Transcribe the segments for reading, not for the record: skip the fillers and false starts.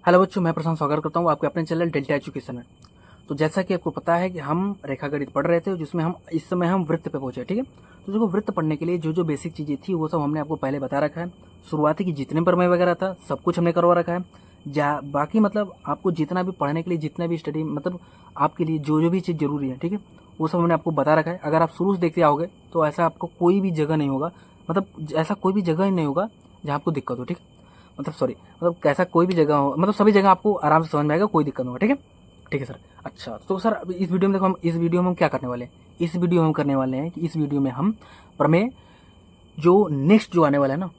Hello बच्चों, मैं प्रशांत स्वागत करता हूँ आपके अपने चैनल डेल्टा एजुकेशन में। तो जैसा कि आपको पता है कि हम रेखागणित पढ़ रहे थे, जिसमें हम इस समय वृत्त पे पहुंचे। ठीक है, तो देखो वृत्त पढ़ने के लिए जो जो बेसिक चीज़ें थी वो सब हमने आपको पहले बता रखा है। शुरुआती की जितने प्रमेय वगैरह था सब कुछ हमने करवा रखा है। बाकी मतलब आपको जितना भी पढ़ने के लिए, जितना भी स्टडी मतलब आपके लिए जो जो भी चीज़ जरूरी है, ठीक है, वो सब हमने आपको बता रखा है। अगर आप शुरू से देखते आओगे तो ऐसा आपको कोई भी जगह नहीं होगा, मतलब ऐसा कोई भी जगह ही नहीं होगा जहाँ आपको दिक्कत हो। ठीक है, मतलब कैसा कोई भी जगह हो, मतलब सभी जगह आपको आराम से समझ में आएगा, कोई दिक्कत नहीं होगा। ठीक है, ठीक है सर। अच्छा, तो सर अब इस वीडियो में देखो, हम क्या करने वाले हैं। इस वीडियो में हम करने वाले हैं कि इस वीडियो में हम प्रमेय जो नेक्स्ट जो आने वाला है ना,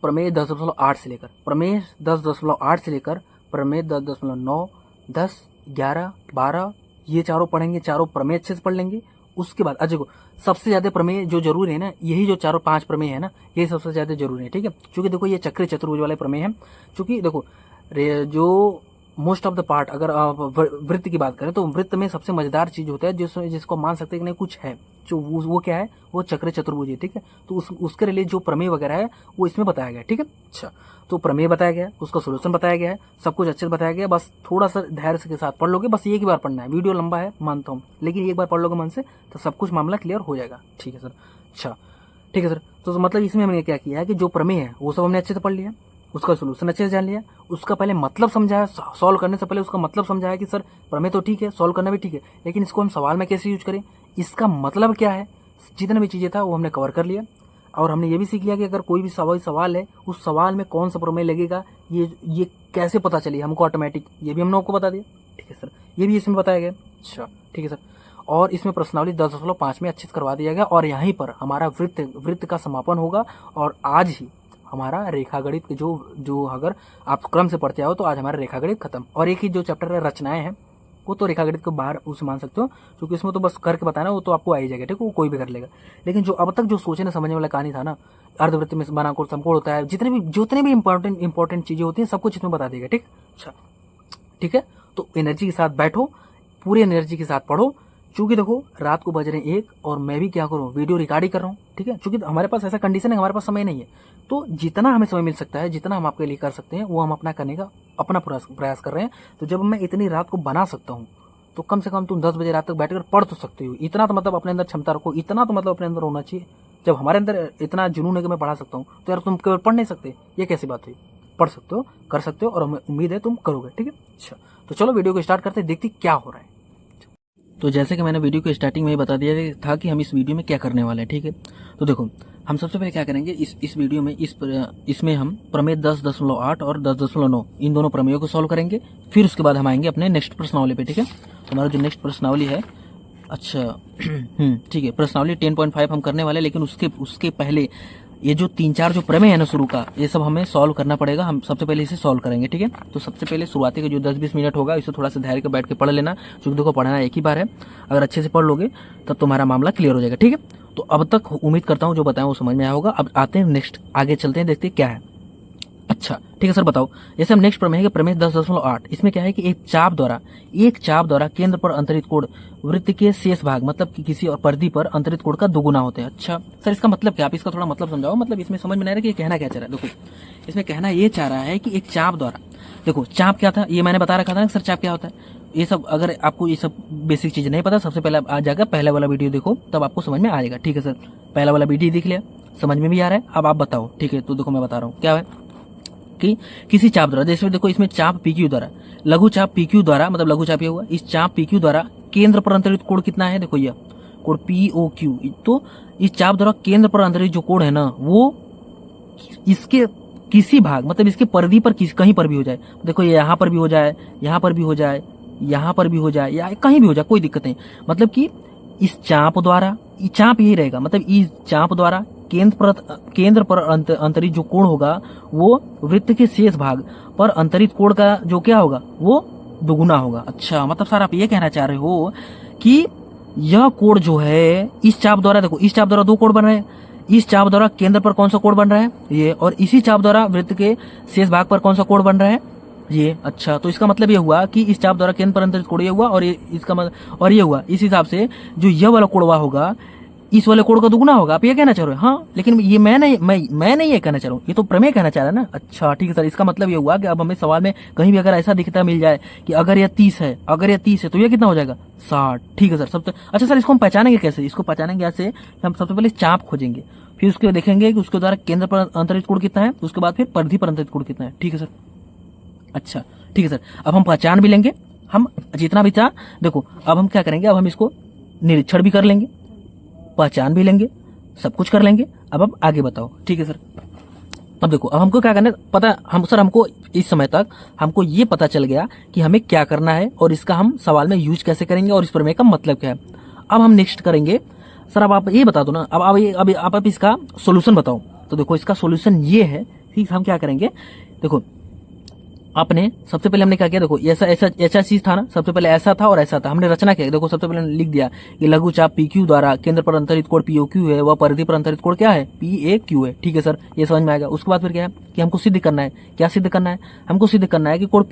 प्रमेय 10.8 से लेकर प्रमेय 10.8 से लेकर प्रमेय 10.9, 10, 11, 12 ये चारों पढ़ेंगे। चारों प्रमेय अच्छे से पढ़ लेंगे। उसके बाद अजय को सबसे ज्यादा प्रमेय जो जरूरी है ना, यही जो चारों 5 प्रमेय है ना, यही सबसे ज्यादा जरूरी है। ठीक है, क्योंकि देखो ये चक्रीय चतुर्भुज वाले प्रमेय है। क्योंकि देखो जो मोस्ट ऑफ द पार्ट, अगर वृत्त की बात करें तो वृत्त में सबसे मजेदार चीज होता है जिसको मान सकते हैं कि नहीं कुछ है, जो वो क्या है, वो चक्रीय चतुर्भुज है। ठीक है, तो उसके लिए जो प्रमेय वगैरह है वो इसमें बताया गया है। ठीक है, अच्छा, तो प्रमेय बताया गया है, उसका सोल्यूशन बताया गया है, सब कुछ अच्छे से बताया गया है। बस थोड़ा सा धैर्य के साथ पढ़ लोगे, बस एक ही बार पढ़ना है। वीडियो लंबा है मानता हूँ, लेकिन एक बार पढ़ लोगे मन से तो सब कुछ मामला क्लियर हो जाएगा। ठीक है सर। अच्छा, ठीक है सर। तो मतलब इसमें हमने क्या किया है कि जो प्रमेय है वो सब हमने अच्छे से पढ़ लिया, उसका सोल्यूशन अच्छे से जान लिया, उसका पहले मतलब समझाया, सॉल्व करने से पहले उसका मतलब समझाया कि सर प्रमेय तो ठीक है, सॉल्व करना भी ठीक है, लेकिन इसको हम सवाल में कैसे यूज करें, इसका मतलब क्या है, जितने भी चीजें था वो हमने कवर कर लिया। और हमने ये भी सीख लिया कि अगर कोई भी सवाल है, उस सवाल में कौन सा प्रमेय लगेगा, ये कैसे पता चले हमको ऑटोमेटिक, ये भी हमने आपको बता दिया। ठीक है सर, ये भी इसमें बताया गया। अच्छा, ठीक है सर। और इसमें प्रश्नावली 10.5 में अच्छे से करवा दिया गया, और यहीं पर हमारा वृत्त का समापन होगा। और आज ही हमारा रेखागणित के जो अगर आप क्रम से पढ़ते आओ तो आज हमारा रेखागणित खत्म। और एक ही जो चैप्टर है रचनाएं हैं, वो तो रेखागणित को बाहर उसे मान सकते हो, क्योंकि इसमें तो बस करके बताना, वो तो आपको आ ही जाएगा। ठीक है, वो कोई भी कर लेगा। लेकिन जो अब तक जो सोचने समझने वाला कहानी था ना, अर्धवृत्त में बनाकोण समकोण होता है, जितने भी इंपॉर्टेंट चीजें होती हैं सब कुछ इसमें बता देगा। ठीक, अच्छा, ठीक है। तो एनर्जी के साथ बैठो, पूरी एनर्जी के साथ पढ़ो। चूंकि देखो रात को बज रहे हैं 1 और मैं भी क्या करूँ, वीडियो रिकॉर्डिंग कर रहा हूँ। ठीक है, चूंकि हमारे पास ऐसा कंडीशन है, हमारे पास समय नहीं है, तो जितना हमें समय मिल सकता है, जितना हम आपके लिए कर सकते हैं, वो हम अपना करने का अपना प्रयास कर रहे हैं। तो जब मैं इतनी रात को बना सकता हूँ, तो कम से कम तुम 10 बजे रात तक बैठकर पढ़ तो सकते हो। इतना तो मतलब अपने अंदर क्षमता रखो, इतना तो मतलब अपने अंदर होना चाहिए। जब हमारे अंदर इतना जुनून है कि मैं पढ़ा सकता हूँ, तो यार तुम केवल पढ़ नहीं सकते, ये कैसी बात हुई। पढ़ सकते हो, कर सकते हो, और हमें उम्मीद है तुम करोगे। ठीक है, अच्छा, तो चलो वीडियो को स्टार्ट करते हैं, देखते क्या हो रहा है। तो जैसे कि मैंने वीडियो को स्टार्टिंग में ही बता दिया था कि हम इस वीडियो में क्या करने वाले हैं। ठीक है, तो देखो हम सबसे पहले क्या करेंगे, इस वीडियो में इसमें हम प्रमेय 10.8 और 10.9 इन दोनों प्रमेयों को सॉल्व करेंगे। फिर उसके बाद हम आएंगे अपने नेक्स्ट प्रश्नावली पे। ठीक है, तो हमारा जो नेक्स्ट प्रश्नावली है, अच्छा ठीक है, प्रश्नावली 10.5 हम करने वाले, लेकिन उसके पहले ये जो 3-4 जो प्रमेय है ना शुरू का, ये सब हमें सॉल्व करना पड़ेगा। हम सबसे पहले इसे सॉल्व करेंगे। ठीक है, तो सबसे पहले शुरुआती के जो 10-20 मिनट होगा, इसे थोड़ा सा धैर्य के बैठ के पढ़ लेना, क्योंकि देखो पढ़ना एक ही बार है। अगर अच्छे से पढ़ लोगे तब तुम्हारा मामला क्लियर हो जाएगा। ठीक है, तो अब तक उम्मीद करता हूँ जो बताया वो समझ में आया होगा। अब आते हैं नेक्स्ट, आगे चलते हैं, देखते हैं क्या है। अच्छा, ठीक है सर, बताओ। जैसे हम नेक्स्ट प्रमेय है प्रमेय 10.8, इसमें क्या है कि एक चाप द्वारा केंद्र पर अंतरित कोण वृत्त के शेष भाग, मतलब कि किसी और परिधि पर अंतरित कोण का दोगुना होते हैं। अच्छा सर, इसका मतलब क्या, आप इसका थोड़ा मतलब समझाओ। मतलब इसमें समझ में नहीं आ रहा कि ये कहना क्या चाह रहा है। देखो इसमें कहना ये चाह रहा है कि एक चाप द्वारा, देखो चाप क्या था ये मैंने बता रखा था ना सर, चाप क्या होता है। ये सब अगर आपको ये सब बेसिक चीज नहीं पता, सबसे पहले आ जाकर पहला वाला वीडियो देखो, तब आपको समझ में आ जाएगा। ठीक है सर, पहला वाला वीडियो देख लिया, समझ में भी आ रहा है। अब आप बताओ। ठीक है, तो देखो मैं बता रहा हूँ क्या है कि किसी चाप द्वारा, जैसे देखो इसमें चाप PQ द्वारा, लघु चाप PQ द्वारा, मतलब लघु चाप ये हुआ, इस चाप PQ द्वारा केंद्र पर अंतरित कोण कितना है, देखो यह कोण POQ। तो इस चाप द्वारा केंद्र पर अंतरित जो कोण है ना, वो इसके किसी भाग, मतलब इसके परिधि पर कहीं पर भी हो जाए। देखो ये यहाँ पर भी हो जाए, यहाँ पर भी हो जाए, यहाँ पर भी हो जाए, या कहीं भी हो जाए, कोई दिक्कत नहीं। मतलब कि इस चाप द्वारा, चाप यही रहेगा, मतलब इस चाप द्वारा केंद्र पर अंतरित जो कोण होगा, वो वृत्त के शेष भाग पर अंतरित कोण का जो क्या होगा, वो दुगुना होगा। अच्छा, मतलब सर आप ये कहना चाह रहे हो कि यह कोण जो है इस चाप द्वारा, देखो इस चाप द्वारा 2 कोण बन रहे हैं, इस चाप द्वारा केंद्र पर कौन सा कोण बन रहा है, ये, और इसी चाप द्वारा वृत्त के शेष भाग पर कौन सा कोण बन रहा है, ये। अच्छा, तो इसका मतलब ये हुआ कि इस चाप द्वारा केंद्र पर अंतरित कोण ये हुआ, और ये इसका मतलब, और ये हुआ, इस हिसाब से जो यह वाला कोण होगा, इस वाले कोड का दुगुना होगा, आप ये कहना चाह रहे हो? हाँ, लेकिन ये मैं नहीं ये कहना चाह रहा हूँ, ये तो प्रमेय कहना चाह रहा है ना। अच्छा ठीक है सर, इसका मतलब ये हुआ कि अब हमें सवाल में कहीं भी अगर ऐसा दिखता मिल जाए कि अगर यह 30 है, अगर यह 30 है तो ये कितना हो जाएगा? 60। ठीक है सर, सबसे अच्छा सर इसको हम पहचानेंगे कैसे? इसको पहचानेंगे ऐसे, हम सबसे पहले चाप खोजेंगे, फिर उसके देखेंगे कि उसके द्वारा केंद्र पर अंतरित कोण कितना है, उसके बाद फिर परिधि पर अंतरित कोण कितना है। ठीक है सर, अच्छा ठीक है सर, अब हम पहचान भी लेंगे, हम जितना भी चाह देखो, अब हम क्या करेंगे, अब हम इसको निरीक्षण भी कर लेंगे, पहचान भी लेंगे, सब कुछ कर लेंगे। अब आगे बताओ। ठीक है सर, अब देखो, अब हमको क्या करना है पता, हम सर हमको इस समय तक हमको ये पता चल गया कि हमें क्या करना है और इसका हम सवाल में यूज कैसे करेंगे और इस प्रमेय का मतलब क्या है। अब हम नेक्स्ट करेंगे सर, अब आप ये बता दो ना, अब आप इसका सोल्यूशन बताओ। तो देखो इसका सोल्यूशन ये है, ठीक, हम क्या करेंगे, देखो आपने सबसे पहले हमने क्या किया, देखो ऐसा ऐसा ऐसा चीज था ना, सबसे पहले ऐसा था और ऐसा था, हमने रचना किया। देखो सबसे पहले लिख दिया कि लघु चाप PQ द्वारा केंद्र पर अंतरित कोण POQ है, वह परिधि पर अंतरित कोण क्या है? PAQ है। ठीक है सर, ये समझ में आएगा। उसके बाद फिर क्या है कि हमको सिद्ध करना है। क्या सिद्ध करना है? हमको सिद्ध करना है कि कोण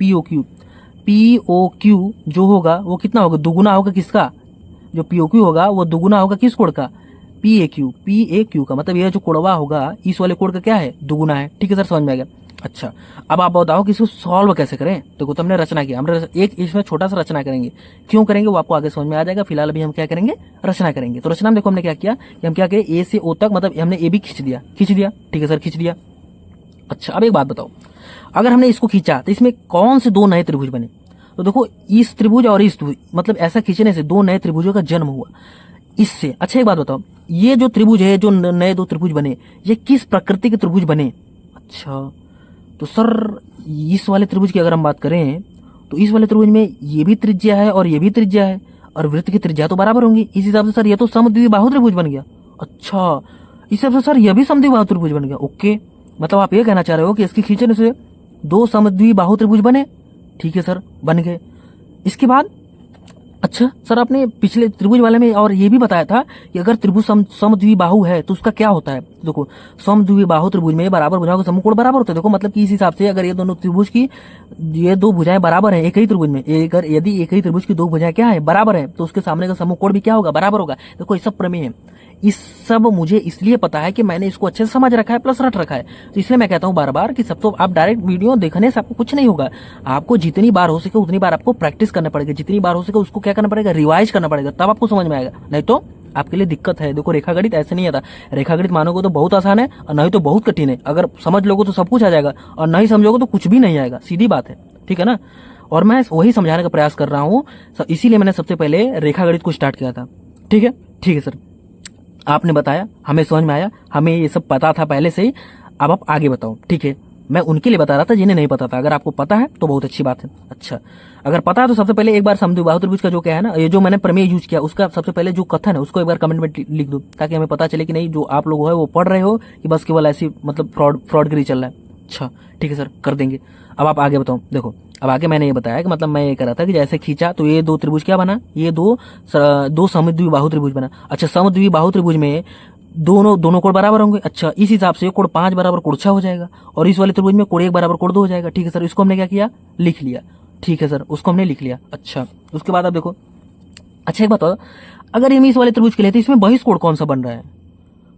POQ जो होगा वो कितना होगा? दुगुना होगा किसका? जो POQ होगा वो दुगुना होगा किस कोण का? PAQ का, मतलब यह जो कोणवा होगा इस वाले कोण का क्या है? दुगुना है। ठीक है सर, समझ में आ गया। अच्छा, अब आप बताओ कि इसको सॉल्व कैसे करें। देखो तो हमने रचना किया, हमने एक इसमें छोटा सा रचना करेंगे, क्यों करेंगे वो आपको आगे समझ में आ जाएगा। फिलहाल अभी हम क्या करेंगे, रचना करेंगे। तो रचना में देखो हमने क्या किया कि हम क्या करें, ए से ओ तक, मतलब हमने ए भी खींच दिया। ठीक है सर, खींच दिया। अच्छा, अब एक बात बताओ, अगर हमने इसको खींचा तो इसमें कौन से दो नए त्रिभुज बने? तो देखो इस त्रिभुज और इस त्रिभुज, मतलब ऐसा खींचने से दो नए त्रिभुजों का जन्म हुआ इससे। अच्छा एक बात बताओ, ये जो त्रिभुज है, जो नए दो त्रिभुज बने, ये किस प्रकृति के त्रिभुज बने? अच्छा, तो सर इस वाले त्रिभुज की अगर हम बात करें तो इस वाले त्रिभुज में ये भी त्रिज्या है और ये भी त्रिज्या है, और वृत्त की त्रिज्या तो बराबर होंगी। इस हिसाब से सर ये तो समद्विबाहु त्रिभुज बन गया। अच्छा, इस हिसाब से सर यह भी समद्विबाहु त्रिभुज बन गया। ओके, मतलब आप ये कहना चाह रहे हो कि इसकी खींचने से दो समद्विबाहु त्रिभुज बने। ठीक है सर, बन गए। इसके बाद अच्छा सर, आपने पिछले त्रिभुज वाले में और ये भी बताया था कि अगर त्रिभुज समद्विबाहु है तो उसका क्या होता है। देखो समद्विबाहु त्रिभुज में बराबर भुजाओं का समकोण बराबर होता है। देखो मतलब कि इस हिसाब से अगर ये दोनों त्रिभुज की ये दो भुजाएं बराबर है एक ही त्रिभुज में, यदि एक ही त्रिभुज की दो भुजाएं क्या है? बराबर है, तो उसके सामने का समकोण भी क्या होगा? बराबर होगा। देखो ये सब प्रमेय है, इस सब मुझे इसलिए पता है कि मैंने इसको अच्छे से समझ रखा है प्लस रट रखा है। तो इसलिए मैं कहता हूँ बार बार कि सब तो आप डायरेक्ट वीडियो देखने से आपको कुछ नहीं होगा। आपको जितनी बार हो सके उतनी बार आपको प्रैक्टिस करना पड़ेगा, जितनी बार हो सके उसको क्या करना पड़ेगा? रिवाइज करना पड़ेगा, तब आपको समझ में आएगा, नहीं तो आपके लिए दिक्कत है। देखो रेखागणित ऐसे नहीं आता, रेखागणित मानोगे तो बहुत आसान है और नहीं तो बहुत कठिन है। अगर समझ लोगे तो सब कुछ आ जाएगा और नहीं समझोगे तो कुछ भी नहीं आएगा, सीधी बात है। ठीक है ना, और मैं वही समझाने का प्रयास कर रहा हूँ, इसीलिए मैंने सबसे पहले रेखागणित को स्टार्ट किया था। ठीक है सर, आपने बताया, हमें समझ में आया, हमें ये सब पता था पहले से ही। अब आप आगे बताओ। ठीक है, मैं उनके लिए बता रहा था जिन्हें नहीं पता था। अगर आपको पता है तो बहुत अच्छी बात है। अच्छा, अगर पता है तो सबसे पहले एक बार समद्विबाहु त्रिभुज का जो क्या है ना, ये जो मैंने प्रमेय यूज किया उसका सबसे पहले जो कथन है उसको एक बार कमेंट में लिख दो, ताकि हमें पता चले कि नहीं जो आप लोग है वो पढ़ रहे हो कि बस केवल ऐसी मतलब फ्रॉडगिरी चल रहा है। अच्छा ठीक है सर, कर देंगे। अब आप आगे बताओ। देखो अब आगे मैंने ये बताया कि मतलब मैं ये कह रहा था कि जैसे खींचा तो ये दो त्रिभुज क्या बना, ये दो समद्विबाहु त्रिभुज बना। अच्छा, समद्विबाहु त्रिभुज में दोनों कोण बराबर होंगे। अच्छा, इस हिसाब से कोण 5 बराबर कोण 6 हो जाएगा और इस वाले त्रिभुज में कोण 1 बराबर कोण 2 हो जाएगा। ठीक है सर, इसको हमने क्या किया? लिख लिया। ठीक है सर, उसको हमने लिख लिया। अच्छा, उसके बाद अब देखो, अच्छा एक बात बताओ, अगर हम इस वाले त्रिभुज के लिए तो इसमें बहिष्कोण कौन सा बन रहा है?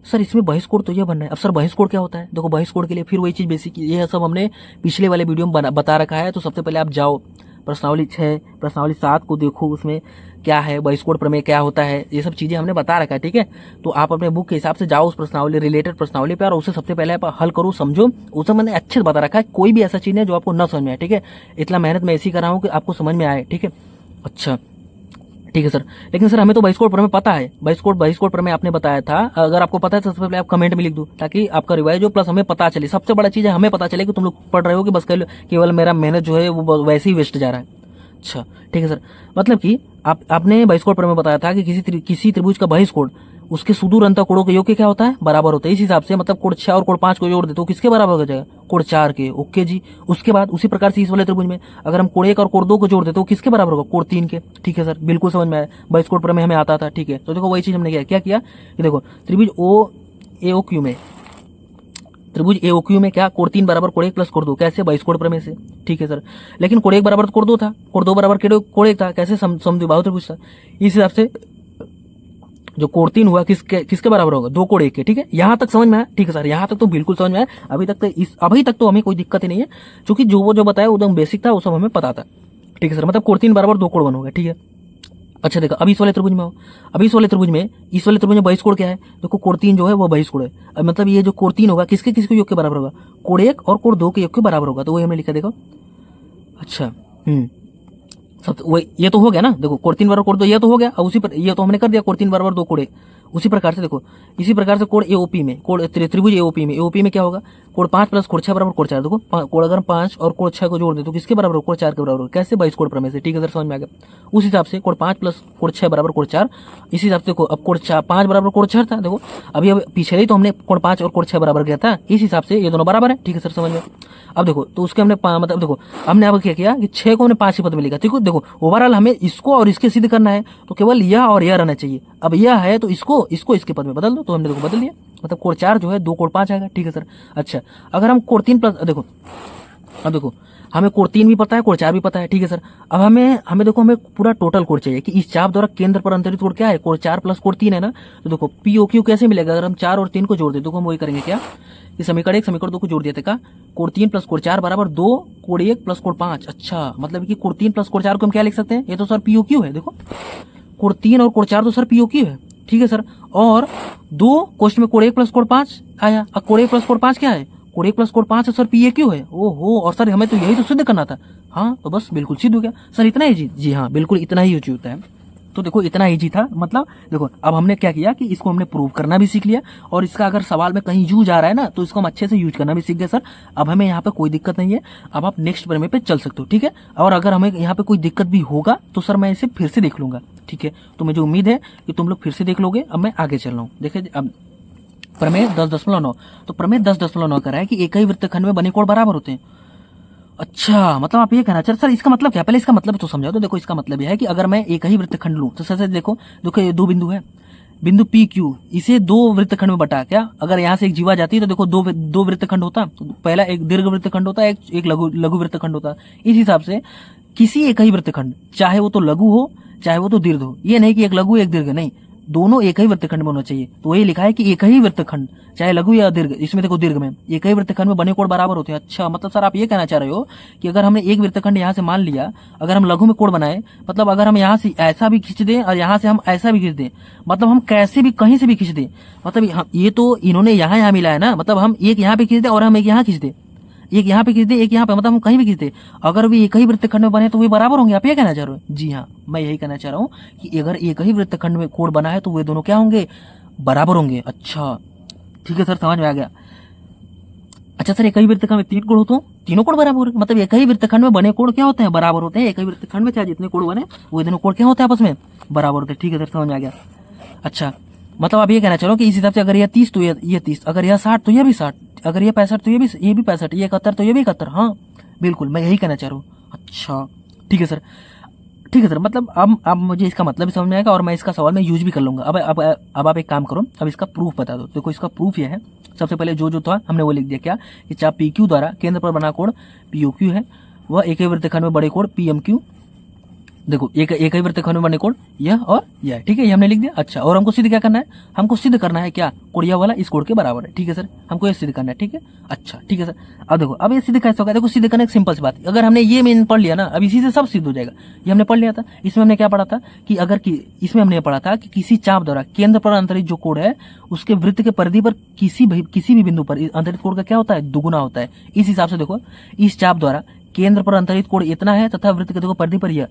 सर इसमें बहिष्कोण तो ये बन रहा है। अब सर बहिष्कोण क्या होता है? देखो बहिष्कोण के लिए फिर वही चीज बेसिक, ये सब हमने पिछले वाले वीडियो में बता रखा है। तो सबसे पहले आप जाओ प्रश्नावली 6 प्रश्नावली 7 को देखो, उसमें क्या है बहिष्कोण प्रमेय क्या होता है, ये सब चीजें हमने बता रखा है। ठीक है, तो आप अपने बुक के हिसाब से जाओ उस प्रश्नावली रिलेटेड प्रश्नावली पे और उसे सबसे पहले आप हल करो, समझो। उसे मैंने अच्छे से बता रखा है, कोई भी ऐसा चीज है जो आपको न समझ में आए। ठीक है, इतना मेहनत मैं ऐसी कर रहा हूँ कि आपको समझ में आए। ठीक है, अच्छा ठीक है सर, लेकिन सर हमें तो बहिष्कोण प्रमेय पता है। बहिष्कोण प्रमेय आपने बताया था, अगर आपको पता है तो सबसे पहले आप कमेंट में लिख दो, ताकि आपका रिवाइज हो प्लस हमें पता चले। सबसे बड़ा चीज है हमें पता चले कि तुम लोग पढ़ रहे हो कि बस केवल मेरा मेहनत जो है वो वैसे ही वेस्ट जा रहा है। अच्छा ठीक है सर, मतलब कि आपने बहिष्कोण प्रमेय बताया था कि किसी त्रिभुज का बहिष्कोण उसके सुदूर अंतःकोणों के योग के क्या होता है? बराबर होता है। इस हिसाब से मतलब कोण 6 और कोण 5 को जोड़ दे तो किसके बराबर हो जाएगा? कोण 4 के। ओके जी, उसके बाद उसी प्रकार से इस वाले त्रिभुज में अगर हम कोण 1 और कोण 2 को जोड़ दे तो किसके बराबर होगा? कोण 3 के। ठीक है सर, बिल्कुल समझ में आया, बहिष्कोण प्रमेय हमें आता था। ठीक है, तो देखो वही चीज हमने क्या किया कि देखो त्रिभुज AOQ में त्रिभुज AOQ में क्या कोण 3 बराबर कोण 1 प्लस कोण 2, कैसे? बहिष्कोण प्रमेय से। ठीक है सर, लेकिन कोण 1 बराबर कोण 2 था, कोण 2 बराबर कोण 1 था, कैसे? समद्विबाहु त्रिभुज था। इस हिसाब से जो कोड 3 हुआ किसके बराबर होगा, 2 कोड 1 के। ठीक है, यहाँ तक समझ में आया? ठीक है सर, यहाँ तक तो बिल्कुल समझ में आया। अभी तक तो हमें कोई दिक्कत ही नहीं है, क्योंकि जो बताया वो एकदम बेसिक था, वो सब हमें पता था। ठीक है सर, मतलब कोड 3 बराबर 2 कोड 1 हो गया। ठीक है, अच्छा देखो, अब इस वाले त्रिभुज में हो, अब इस वाले त्रिभुज में बहिष कोण क्या है? देखो कोण 3 जो है वो बहिष कोण है। अब मतलब ये जो कोण 3 होगा किसके किसके योग के बराबर होगा? कोण 1 और कोण 2 के योग के बराबर होगा। तो वही हमने लिखा, देखो। अच्छा, सब वही, ये तो हो गया ना। देखो कोण 3 बराबर कोण 2, ये तो हो गया। अब उसी पर ये तो हमने कर दिया, कोण 3 बराबर 2 कोण 1। उसी प्रकार से देखो, इसी प्रकार से कोण एओपी में, कोण त्रिभुज एओपी में क्या होगा? कोण 5 प्लस कोण 6 बराबर कोण 4। देखो कोण अगर 5 और कोण 6 को जोड़ दे तो किसके बराबर हो? कोण 4 के बराबर हो। कैसे? बहिष कोण प्रमेय से। ठीक है सर, समझ में आ गया। उस हिसाब से कोण 5 प्लस कोण 6 बराबर कोण 4। इसी हिसाब से देखो, अब कोण 5 बराबर कोण 6 था। देखो अभी अब पीछे ही तो हमने कोण 5 और कोण 6 बराबर किया था। इस हिसाब से ये दोनों बराबर है। ठीक है सर, समझ में। अब देखो, तो उसके हमने मतलब देखो, हमने अब क्या किया कि 6 को हमने 5 के पद में लिखा। ठीक है, देखो ओवरऑल हमें इसको और इसके सिद्ध करना है, तो केवल यह और यह रहना चाहिए। अब यह है तो इसको इसके पद में बदल दो। तो हमने देखो बदल दिया, मतलब कोण 4 जो है 2 कोण 5 आएगा। ठीक है सर। अच्छा, अगर हम कोण 3 प्लस, देखो अब देखो, हमें कोण 3 भी पता है, कोण 4 भी पता है। ठीक है सर। अब हमें देखो, हमें पूरा टोटल कोण चाहिए कि इस चाप द्वारा केंद्र पर अंतरित कोण क्या है? कोण 4 प्लस कोण 3 है ना। तो देखो पीओक्यू कैसे मिलेगा? अगर हम 4 और 3 को जोड़ दे, देखो हम वही करेंगे क्या, कि समीकरण 1 समीकरण 2 को जोड़ दिया था का, कोण 3 प्लस कोण 4 बराबर 2 कोण 1 प्लस कोण 5। अच्छा, मतलब कि कोण 3 प्लस कोण 4 को हम क्या लिख सकते हैं? ये तो सर पीओक्यू है। देखो कोण 3 और कोण 4 तो सर पीओक्यू है। ठीक है सर। और 2 क्वेश्चन में कोण 1 प्लस कोण 5 आया। अब कोण 1 प्लस कोण 5 क्या है? कोण 1 प्लस कोण 5 है सर पीएक्यू है। ओहो, और सर हमें तो यही तो सिद्ध करना था। हाँ, तो बस बिल्कुल सिद्ध हो गया सर, इतना ही। जी हाँ, बिल्कुल इतना ही यूज होता है। तो देखो इतना ईजी था, मतलब देखो अब हमने क्या किया कि इसको हमने प्रूव करना भी सीख लिया, और इसका अगर सवाल में कहीं यूज आ रहा है ना, तो इसको हम अच्छे से यूज करना भी सीख गए सर। अब हमें यहाँ पे कोई दिक्कत नहीं है। अब आप नेक्स्ट प्रमेय पे चल सकते हो। ठीक है, और अगर हमें यहाँ पे कोई दिक्कत भी होगा तो सर मैं इसे फिर से देख लूंगा। ठीक है, तो मुझे उम्मीद है कि तुम लोग फिर से देख लोगे। अब मैं आगे चल रहा हूँ। देखिए अब प्रमेय 10.9, तो प्रमेय 10.9 कह रहा है कि एक ही वृत्तखंड में बने कोण बराबर होते हैं। अच्छा, मतलब आप ये कहना चाह रहे सर, इसका मतलब क्या? पहले इसका मतलब तो समझाओ। तो देखो इसका मतलब यह है कि अगर मैं एक ही वृत्तखंड लूं, तो सर देखो ये 2 बिंदु है, बिंदु पी क्यू, इसे 2 वृत्तखंड में बटा। क्या अगर यहाँ से एक जीवा जाती है तो देखो दो वृत्तखंड होता। तो पहला एक दीर्घ वृत्तखंड होता है, एक लघु वृत्तखंड होता। इस हिसाब से किसी एक ही वृत्तखंड, चाहे वो तो लघु हो चाहे वो तो दीर्घ हो, ये नहीं कि एक लघु एक दीर्घ, नहीं, दोनों एक ही वृत्तखंड में होना चाहिए। तो वही लिखा है कि एक ही वृत्तखंड, चाहे लघु या दीर्घ, इसमें देखो दीर्घ में एक ही वृत्तखंड में बने कोण बराबर होते हैं। अच्छा, मतलब सर आप ये कहना चाह रहे हो कि अगर हमने एक वृत्तखंड यहाँ से मान लिया, अगर हम लघु में कोण बनाए, मतलब अगर हम यहाँ से ऐसा भी खींच दें और यहाँ से हम ऐसा भी खींच दें, मतलब हम कैसे भी कहीं से भी खींच दें, मतलब ये तो इन्होंने यहाँ मिला है ना, मतलब हम एक यहाँ पे खींच दें और हम एक यहाँ खींच दें, एक यहाँ पे खींच दे एक यहाँ पे, मतलब हम कहीं भी खींच दे, अगर वे एक ही वृत्तखंड में बने तो वे बराबर होंगे। आप ये कहना चाह रहे हो? जी हाँ, मैं यही कहना चाह रहा हूँ कि अगर एक ही वृत्तखंड में कोण बना है तो वे दोनों क्या होंगे? बराबर होंगे। अच्छा ठीक है सर, समझ में आ गया। अच्छा सर, एक ही वृत्तखंड में 3 कोण होते हैं, तीनों कोण बराबर होंगे, मतलब एक ही वृत्तखंड में बने कोण क्या होते हैं? बराबर होते हैं। एक ही वृत्तखंड में चाहे जितने कोण बने वो दोनों कोण क्या होते हैं? आपस में बराबर होते हैं। ठीक है सर, समझ में आ गया। अच्छा, मतलब आप ये कहना चाह रहे हो कि इस हिसाब से अगर यह 30 तो ये 30, अगर यह 60 तो यह भी 60, अगर ये 65 तो ये भी 65, ये 71 तो ये भी 71। हाँ बिल्कुल, मैं यही कहना चाह रहा हूँ। अच्छा ठीक है सर, ठीक है सर, मतलब अब मुझे इसका मतलब भी समझ में आएगा और मैं इसका सवाल में यूज भी कर लूंगा। अब आप एक काम करो, अब इसका प्रूफ बता दो। देखो इसका प्रूफ यह है, सबसे पहले जो था हमने वो लिख दिया क्या, कि चाप पी क्यू द्वारा केंद्र पर बना कोण पी ओ क्यू है, वह एक ही वृत्तखंड में बड़े कोण पी एम क्यू, देखो एक ही वृत्तखंड में बने कोण यह और यह। ठीक है, ये हमने लिख दिया। अच्छा, और हमको सिद्ध क्या करना है? हमको सिद्ध करना है क्या, कोण यह वाला इस कोण के बराबर है। ठीक है सर, हमको ये सिद्ध करना है। ठीक है, अच्छा ठीक है सर। अब देखो, अब ये सिद्ध कैसे होगा? देखो सिद्ध करने की सिंपल सी बात, अगर हमने ये मेन पढ़ लिया ना, अब इसी से सब सिद्ध हो जाएगा। ये हमने पढ़ लिया था। इसमें हमने क्या पढ़ा था कि इसमें हमने पढ़ा था कि किसी चाप द्वारा केंद्र पर अंतरित जो कोण है उसके वृत्त के परिधि पर किसी भी बिंदु पर अंतरित कोण का क्या होता है? दुगुना होता है। इस हिसाब से देखो, इस चाप द्वारा केंद्र पर अंतरित कोण इतना है तथा वृत्त के देखो परिधि पर यह,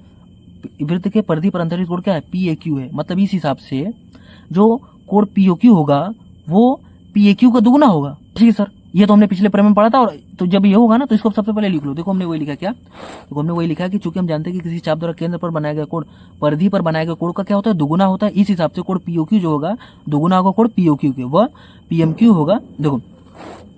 वृत्त के परिधि पर अंतरित कोण क्या है? पी ए क्यू है। मतलब इस हिसाब से जो कोण पी ओ क्यू होगा वो पी ए क्यू का दुगुना होगा। ठीक है सर, ये तो हमने पिछले प्रमेय में पढ़ा था। और तो जब ये होगा ना तो इसको सबसे पहले लिख लो। देखो हमने वही लिखा क्या, देखो हमने वही लिखा कि चूंकि हम जानते हैं कि किसी चाप द्वारा केंद्र पर बनाया गया कोण परिधि पर बनाया गया कोण का क्या होता है? दुगुना होता है। इस हिसाब से कोण पी ओ क्यू जो होगा दुगुना होगा कोण पी ओ क्यू के, वह पी एम क्यू होगा। देखो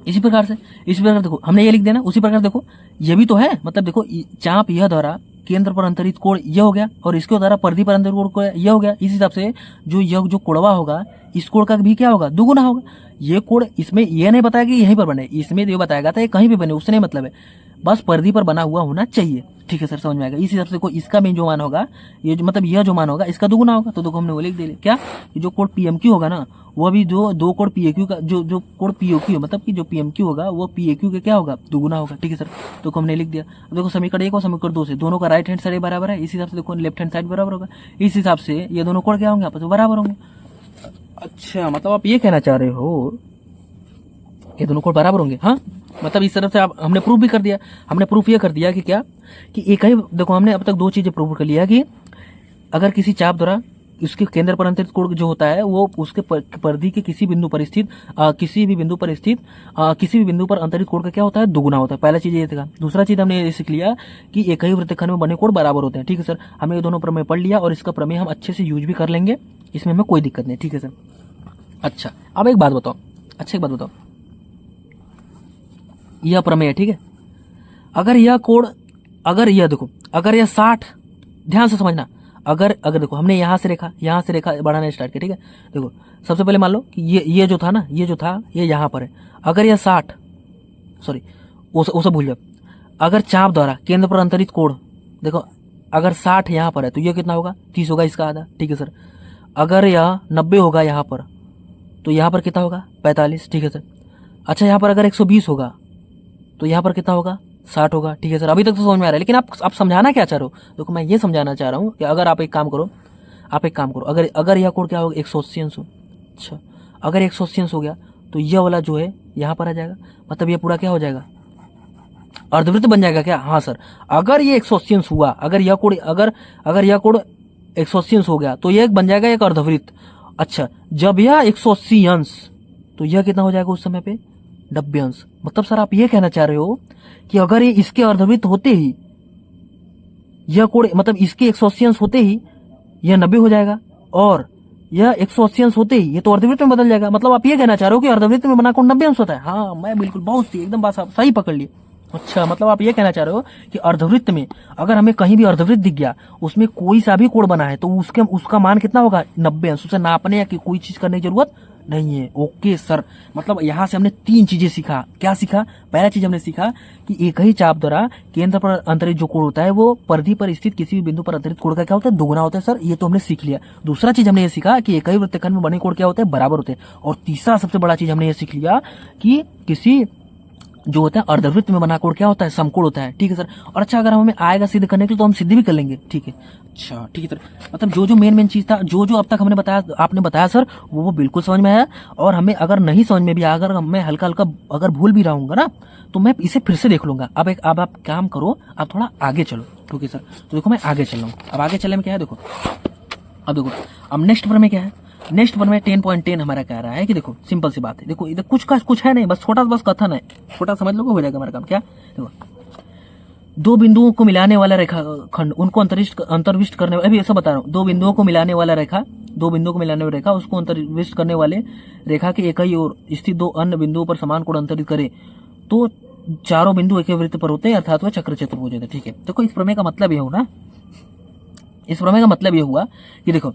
इसी प्रकार देखो हमने ये लिख देना। उसी प्रकार देखो ये भी तो है, मतलब देखो चाप यह द्वारा केंद्र पर अंतरित कोण यह हो गया और इसके द्वारा परिधि पर अंतरित कोण यह हो गया। इस हिसाब से जो कोणवा होगा इस कोण का भी क्या होगा? दुगुना होगा। ये कोण इसमें यह नहीं बताया कि यहीं पर बने, इसमें ये बताया था ये कहीं भी बने, उससे नहीं मतलब है, बस परिधि पर बना हुआ होना चाहिए। ठीक है सर, समझ में आएगा। इस हिसाब से देखो इसका भी जो मान होगा, ये जो मतलब यह जो मान होगा इसका दुगुना होगा, तो देखो हमने वो लिख दिया क्या, जो कोड PMQ होगा ना वो भी जो दो कोड PAQ का जो कोड POQ मतलब कि जो PMQ होगा वो PAQ के क्या होगा, दुगुना होगा। ठीक है सर, तो हमने लिख दिया। देखो समीकरण 1 और समीकरण 2 से दोनों का राइट हैंड साइड बराबर है, इस हिसाब से देखो लेफ्ट हैंड साइड बराबर होगा, इस हिसाब से ये दोनों कोड क्या होंगे, आपस में बराबर होंगे। अच्छा, मतलब आप ये कहना चाह रहे हो ये दोनों कोड बराबर होंगे। हाँ, मतलब इस तरफ से आप हमने प्रूफ भी कर दिया। हमने प्रूफ ये कर दिया कि क्या, कि एक ही, देखो हमने अब तक दो चीजें प्रूफ कर लिया कि अगर किसी चाप द्वारा उसके केंद्र पर अंतरित कोण जो होता है वो उसके परिधि के किसी बिंदु पर स्थित किसी भी बिंदु पर अंतरित कोण का क्या होता है, दुगुना होता है। पहला चीज ये था। दूसरा चीज हमने ये सीख लिया कि एक ही वृत्तखंड में बने कोण बराबर होते हैं। ठीक है सर, हमने ये दोनों प्रमेय पढ़ लिया और इसका प्रमेय हम अच्छे से यूज भी कर लेंगे, इसमें हमें कोई दिक्कत नहीं। ठीक है सर। अच्छा, अब एक बात बताओ, यह प्रमेय है, ठीक है, अगर यह कोण, अगर यह देखो, अगर यह 60, ध्यान से समझना, अगर देखो हमने यहां से रेखा बढ़ाना स्टार्ट किया। ठीक है, देखो सबसे पहले मान लो कि ये जो था ना, ये यहां पर है। अगर यह 60, सॉरी उसे भूल जाओ, अगर चाप द्वारा केंद्र पर अंतरित कोण, देखो अगर 60 यहां पर है तो यह कितना होगा, 30 होगा, इसका आधा। ठीक है सर, अगर यह 90 होगा यहां पर तो यहां पर कितना होगा, 45। ठीक है सर। अच्छा, यहां पर अगर 120 होगा तो यहां पर कितना होगा, 60 होगा। ठीक है सर, अभी तक तो समझ में आ रहा है, लेकिन आप समझाना क्या चाह रहे हो, देखो मैं ये समझाना चाह रहा हूं कि अगर आप एक काम करो, अगर यह कोण क्या होगा, 180 अंश हो। अच्छा, अगर 180 अंश हो गया तो यह वाला जो है यहां पर आ जाएगा, मतलब ये पूरा क्या हो जाएगा, अर्धवृत्त बन जाएगा क्या। हाँ सर, अगर ये 180 अंश हुआ, अगर यह कोण 180 अंश हो गया तो यह बन जाएगा एक अर्धवृत्त। अच्छा, जब यह 180 अंश तो यह कितना हो जाएगा उस समय पे, 90 अंश। मतलब सर आप ये कहना चाह रहे हो कि अगर ये इसके अर्धवृत्त होते ही यह कोण, मतलब इसके 180 अंश होते ही यह 90 हो जाएगा, और यह 180 अंश होते ही ये तो अर्धवृत्त में बदल जाएगा। मतलब आप ये कहना चाह रहे हो कि अर्धवृत्त में बना कोण 90 अंश होता है। हाँ, मैं बिल्कुल बहुत सी एकदम बात सही पकड़ ली। अच्छा, मतलब आप ये कहना चाह रहे हो कि अर्धवृत्त में अगर हमें कहीं भी अर्धवृत्त दिख गया, उसमें कोई सा भी कोण बना है तो उसका मान कितना होगा, 90 अंश। उसे नापने या कोई चीज करने की जरूरत नहीं है। ओके सर, मतलब यहां से हमने 3 चीजें सीखा। क्या सीखा, पहला चीज हमने सीखा कि एक ही चाप द्वारा केंद्र पर अंतरित जो कोण होता है वो परिधि पर स्थित किसी भी बिंदु पर अंतरित कोण का क्या होता है, दुगुना होता है। सर ये तो हमने सीख लिया। दूसरा चीज हमने ये सीखा कि एक ही वृत्तखंड में बने कोण क्या होते हैं, बराबर होते हैं। और तीसरा सबसे बड़ा चीज हमने ये सीख लिया कि किसी जो होता है अर्धवृत्त में बना कोण क्या होता है, समकोण होता है। ठीक है सर। और अच्छा, अगर हमें आएगा सिद्ध करने के लिए तो हम सिद्ध भी कर लेंगे। ठीक है, अच्छा ठीक है सर, मतलब जो मेन चीज था, जो अब तक हमने बताया, आपने बताया सर, वो बिल्कुल समझ में आया। और हमें अगर नहीं समझ में भी आया, अगर मैं हल्का अगर भूल भी रहूंगा ना तो मैं इसे फिर से देख लूंगा। अब आप काम करो, आप थोड़ा आगे चलो। ठीक है सर, तो देखो मैं आगे चल रहा हूँ। अब आगे चलने में क्या है, देखो अब नेक्स्ट पर में क्या है, नेक्स्ट वन में 10.10 हमारा कह रहा है कि देखो सिंपल सी बात है, देखो इधर कुछ है नहीं, बस छोटा बस कथन है, छोटा समझ लो हो जाएगा हमारा काम। क्या देखो, दो बिंदुओं को मिलाने वाला रेखाखंड, उनको अंतर्विष्ट करने, अभी ऐसा बता रहा हूँ, दो बिंदुओं को मिलाने वाली रेखा उसको अंतर्विष्ट करने वाले रेखा के एक ही ओर स्थित दो अन्य बिंदुओं पर समान कोण अंतरित करे तो चारों बिंदु एक ही वृत्त पर होते हैं, अर्थात वह चक्र चतुर्भुज होते हैं। ठीक है, देखो इस प्रमेय का मतलब यह हुआ, इस प्रमेय का मतलब यह हुआ कि देखो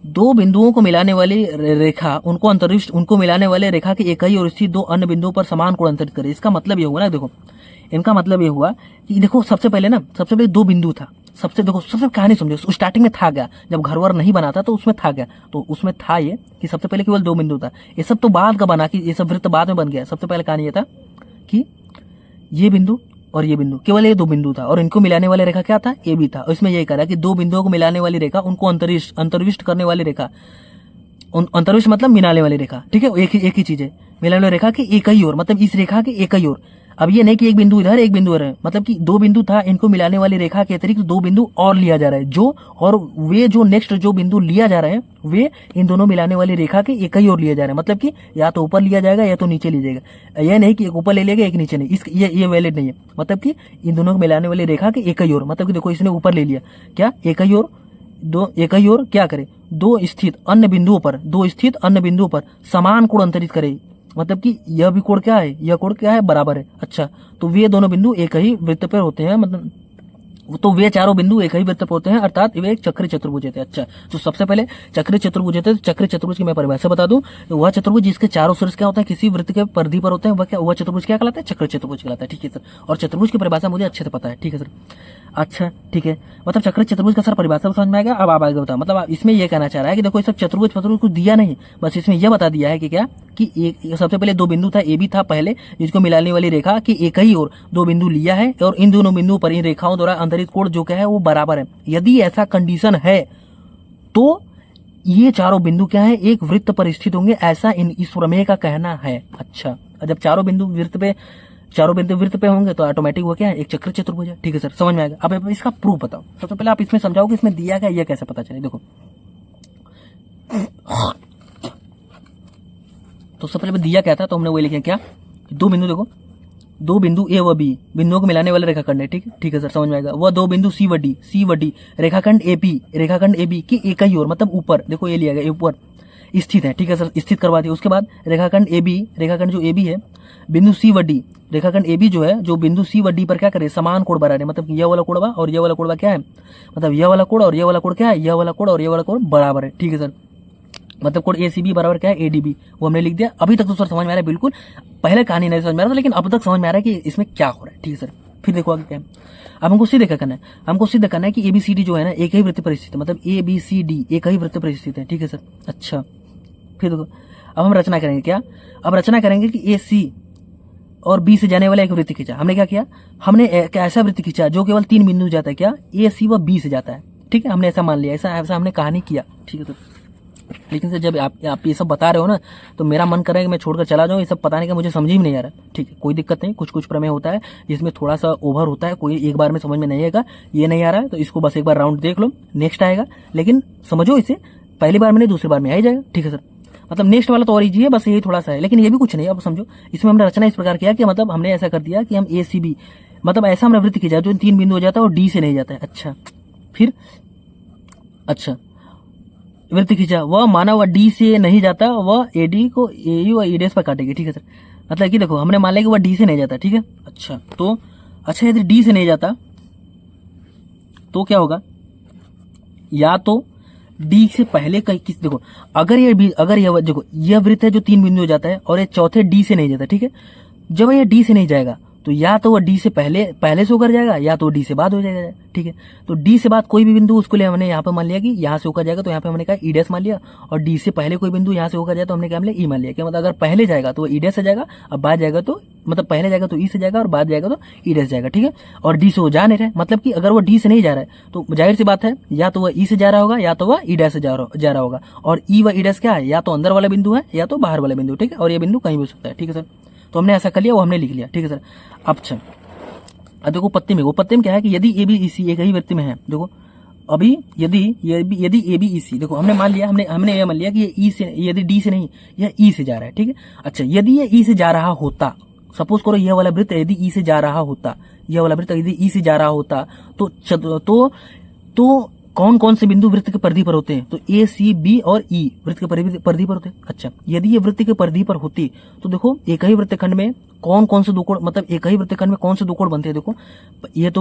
दो बिंदुओं को मिलाने वाली रेखा उनको मिलाने वाले रेखा के एक ही और स्थित दो अन्य बिंदुओं पर समान कोण अंतरित करे। इसका मतलब ये हुआ ना, देखो इनका मतलब ये हुआ कि देखो सबसे पहले दो बिंदु था। सबसे कहानी समझो, स्टार्टिंग में था क्या, जब घर वर नहीं बना था तो उसमें था क्या, तो उसमें था ये कि सबसे पहले केवल 2 बिंदु था। ये सब तो बाद का बना कि ये सब वृत्त बाद में बन गया। सबसे पहले कहानी ये था कि ये बिंदु और ये बिंदु, केवल ये 2 बिंदु था, और इनको मिलाने वाली रेखा क्या था, ये भी था। और इसमें यही कहा कि 2 बिंदुओं को मिलाने वाली रेखा उनको अंतर्विष्ट करने वाली रेखा, अंतर्विष्ट मतलब मिलाने वाली रेखा। ठीक है, एक ही चीज है, मिलाने वाली रेखा की एक ही ओर, मतलब इस रेखा के एक ही ओर। अब ये नहीं कि एक बिंदु इधर एक बिंदु इधर है, मतलब कि 2 बिंदु था, इनको मिलाने वाली रेखा के अतिरिक्त 2 बिंदु और लिया जा रहा है, और वे जो नेक्स्ट जो बिंदु लिया जा रहे हैं वे इन दोनों मिलाने वाली रेखा के एक ही ओर लिया जा रहे हैं। मतलब कि या तो ऊपर लिया जाएगा या तो नीचे लिया जाएगा, यह नहीं कि एक ऊपर ले लेगा एक नीचे नहीं, ये वैलिड नहीं है। मतलब कि इन दोनों को मिलाने वाली रेखा के एक ही ओर, मतलब कि देखो इसने ऊपर ले लिया, क्या एक ही ओर क्या करे, दो स्थित अन्य बिंदुओं पर समान कोण अंतरित करे। मतलब कि यह भी कोण क्या है, यह कोण क्या है, बराबर है। अच्छा, तो वे दोनों बिंदु एक ही वृत्त पर होते हैं, मतलब तो वे चारों बिंदु एक ही वृत्त पर होते हैं, अर्थात वे एक चक्रीय चतुर्भुज होते हैं। अच्छा, तो सबसे पहले चक्रीय चतुर्भुज होते हैं। चक्रीय चतुर्भुज की मैं परिभाषा बता दूं, तो वह चतुर्भुज जिसके चारों शीर्ष क्या होता है, किसी वृत्त के परिधि पर होते हैं, वह चतुर्भुज क्या कहलाता है, चक्रीय चतुर्भुज कहलाता है। ठीक है सर, और चतुर्भुज की परिभाषा मुझे अच्छे से पता है। ठीक है सर, अच्छा ठीक है, मतलब चक्र चतुर्भुज का सर परिभाषा समझ में आ गया। अब आप आगे बताओ, मतलब इसमें ये कहना चाह रहा है कि देखो ये सब चतुर्भुज चतुर्भुज कुछ दिया नहीं, बस इसमें यह बता दिया है कि क्या कि एक सबसे पहले दो बिंदु था, ए बी था पहले, जिसको मिलाने वाली रेखा कि एक ही और दो बिंदु लिया है और इन दोनों बिंदुओं पर इन रेखाओं द्वारा अंतरित कोण जो क्या है वो बराबर है। यदि ऐसा कंडीशन है तो ये चारों बिंदु क्या है, एक वृत्त पर स्थित होंगे, ऐसा इस प्रमेय का कहना है। अच्छा, जब चारों बिंदु वृत्त पे होंगे तो ऑटोमेटिक वो क्या है, एक चक्र चतुर्भुज है। ठीक है सर, समझ में आएगा। अब इसका प्रूफ बताओ। सबसे पहले आप इसमें समझाओ कि इसमें दिया क्या, ये कैसे पता चले। देखो तो सबसे पहले दिया क्या था, तो हमने वही लिखे क्या, दो बिंदु, देखो दो बिंदु ए व बी बिंदुओं को मिलाने वाला रेखाखंड है। ठीक है सर, समझ में आएगा। वह दो बिंदु सी व डी रेखाखंड एबी की एक ही ओर, मतलब ऊपर, देखो ये लिया गया ऊपर स्थित है। ठीक है सर, स्थित करवा दिया। उसके बाद रेखाखंड जो ए बी है, बिंदु सी व डी, रेखाखंड ए बी जो है, जो बिंदु सी व डी पर क्या करे, समान कोण बना रहे, मतलब यह वाला कोण और यह वाला कोण क्या है, मतलब यह वाला कोण और यह वाला कोण क्या है, यह वाला कोण और यह वाला कोण बराबर है। ठीक है सर, मतलब कोण ए सी बी बराबर क्या है, एडीबी, वो हमने लिख दिया। अभी तक तो सर समझ में आ रहा है बिल्कुल, पहले कहानी नहीं समझ में आ रहा था, लेकिन अब तक समझ में आ रहा है कि इसमें क्या हो रहा है। ठीक है सर, फिर देखो आगे क्या है। अब हमको सीधे क्या करना है, हमको सीधे करना है कि एबीसीडी जो है ना एक ही वृत्त पर स्थित है, मतलब एबीसीडी एक ही वृत्त पर स्थित है। ठीक है सर, अच्छा फिर देखो अब हम रचना करेंगे क्या, अब रचना करेंगे कि ए सी और बी से जाने वाला एक वृत्त खींचा। हमने क्या किया, हमने एक ऐसा वृत्त खींचा जो केवल तीन बिंदु जाता है, क्या ए सी व बी से जाता है। ठीक है, हमने ऐसा मान लिया, ऐसा हमने कहानी किया। ठीक है सर, लेकिन सर जब आप ये सब बता रहे हो ना, तो मेरा मन कर रहा है कि मैं छोड़कर चला जाऊं, ये सब बताने का मुझे समझ ही नहीं आ रहा। ठीक है, कोई दिक्कत नहीं, कुछ प्रमेय होता है जिसमें थोड़ा सा ओवर होता है, कोई एक बार में समझ में नहीं आएगा, ये नहीं आ रहा है तो इसको बस एक बार राउंड देख लो, नेक्स्ट आएगा, लेकिन समझो इसे, पहली बार में नहीं दूसरी बार में आ ही जाएगा। ठीक है सर, मतलब नेक्स्ट वाला तो और इजी है, बस यही थोड़ा सा है, लेकिन ये भी कुछ नहीं। अब समझो इसमें हमने रचना इस प्रकार किया कि मतलब हमने ऐसा कर दिया कि हम ए सी बी, मतलब ऐसा हमने वृत्त खींचा जो तीन बिंदु हो जाता है और डी से नहीं जाता है। अच्छा, फिर अच्छा वृत्त खींचा, वह माना वह डी से नहीं जाता, वह एडी को एयू और ईडेस पर काटेगी। ठीक है सर, मतलब कि देखो हमने मान लिया कि वह डी से नहीं जाता। ठीक है, अच्छा तो अच्छा यदि डी से नहीं जाता तो क्या होगा, या तो डी से पहले कहीं किस, देखो अगर ये देखो यह वृत्त है जो तीन बिंदु हो जाता है और ये चौथे डी से नहीं जाता। ठीक है, जब ये डी से नहीं जाएगा तो या तो वह डी से पहले से होकर जाएगा या तो डी से बाद हो जाएगा। ठीक है, तो डी से बाद कोई भी बिंदु उसको लिए हमने यहाँ पे मान लिया कि यहाँ से होकर जाएगा, तो यहाँ पे हमने कहा ई डैश मान लिया, और डी से पहले कोई बिंदु यहाँ से होकर जाए तो हमने क्या मान लिया, ई मान लिया। क्या मतलब अगर पहले जाएगा तो ई डैश से जाएगा, अब बाद जाएगा तो मतलब पहले जाएगा तो ई से जाएगा और बाद जाएगा तो ई डैश जाएगा। ठीक है, और डी से वो जा नहीं रहा है, मतलब कि अगर वो डी से नहीं जा रहा है तो जाहिर सी बात है या तो वह ई से जा रहा होगा या तो वह ई डैश से जा रहा होगा, और ई व ई डैश क्या है, या तो अंदर वाला बिंदु है या तो बाहर वाला बिंदु। ठीक है, और ये बिंदु कहीं भी हो सकता है। ठीक है सर, तो हमने ऐसा कर लिया, वो हमने लिख लिया। ठीक है सर, अच्छा अब देखो पत्ते में क्या है कि यदि ए बी ई सी एक ही वृत्त में है, देखो अभी यदि ए बी ई सी, देखो हमने मान लिया, हमने ये मान लिया कि ये ई से, यदि डी से नहीं, यह ई से जा रहा है। ठीक है, अच्छा यदि ये ई से जा रहा होता, सपोज करो यह वाला वृत्त यदि ई से जा रहा होता, यह वाला वृत्त यदि ई से जा रहा होता तो कौन कौन से बिंदु वृत्त के परिधि पर होते हैं, तो ए सी बी और ई वृत्त के परिधि पर होते हैं। अच्छा यदि ये वृत्त के परिधि पर होती तो देखो एक ही वृत्तखंड में कौन कौन से दो कोण, मतलब एक ही वृत्तखंड में कौन से दो कोण बनते हैं। देखो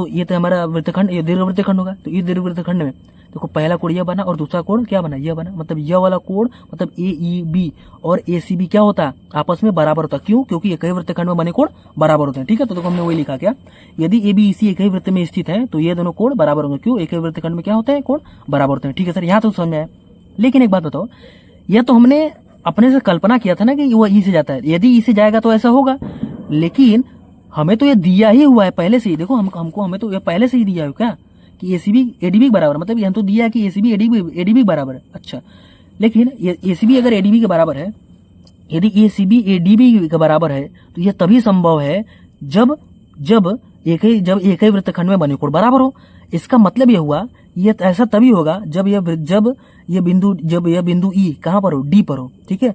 ये तो हमारा वृत्तखंड, ये दीर्घ वृत्तखंड होगा, तो इस दीर्घ वृत्तखंड में देखो पहला कोण यह बना और दूसरा कोण क्या बना, यह बना, मतलब यह वाला कोण मतलब ए ई बी और ए सी बी क्या होता है, आपस में बराबर होता। क्यों, क्योंकि एक ही वृत्तखंड में बने कोण बराबर होते हैं। ठीक है, तो देखो हमने वही लिखा क्या, यदि ए बी ई सी एक ही वृत्त में स्थित है तो ये दोनों कोण बराबर होंगे। क्यों, एक ही वृत्तखंड में क्या होता है, कोण बराबर होते हैं। ठीक है सर, यहाँ तो समझ में आया। लेकिन एक बात बताओ, यह तो हमने अपने से कल्पना किया था ना कि वह ई से जाता है, यदि ई से जाएगा तो ऐसा होगा, लेकिन हमें तो ये दिया ही हुआ है पहले से ही। देखो हमें तो ये पहले से ही दिया है क्या कि एसीबी एडीबी बराबर, मतलब हम तो दिया है कि एसीबी एडीबी बराबर है। अच्छा लेकिन एसीबी अगर एडीबी के बराबर है, यदि एसीबी एडीबी के बराबर है तो यह तभी संभव है जब एक ही वृत्तखंड में बने कोण बराबर हो। इसका मतलब यह हुआ, ये ऐसा तभी होगा जब यह बिंदु ई कहाँ पर हो, डी पर हो। ठीक है,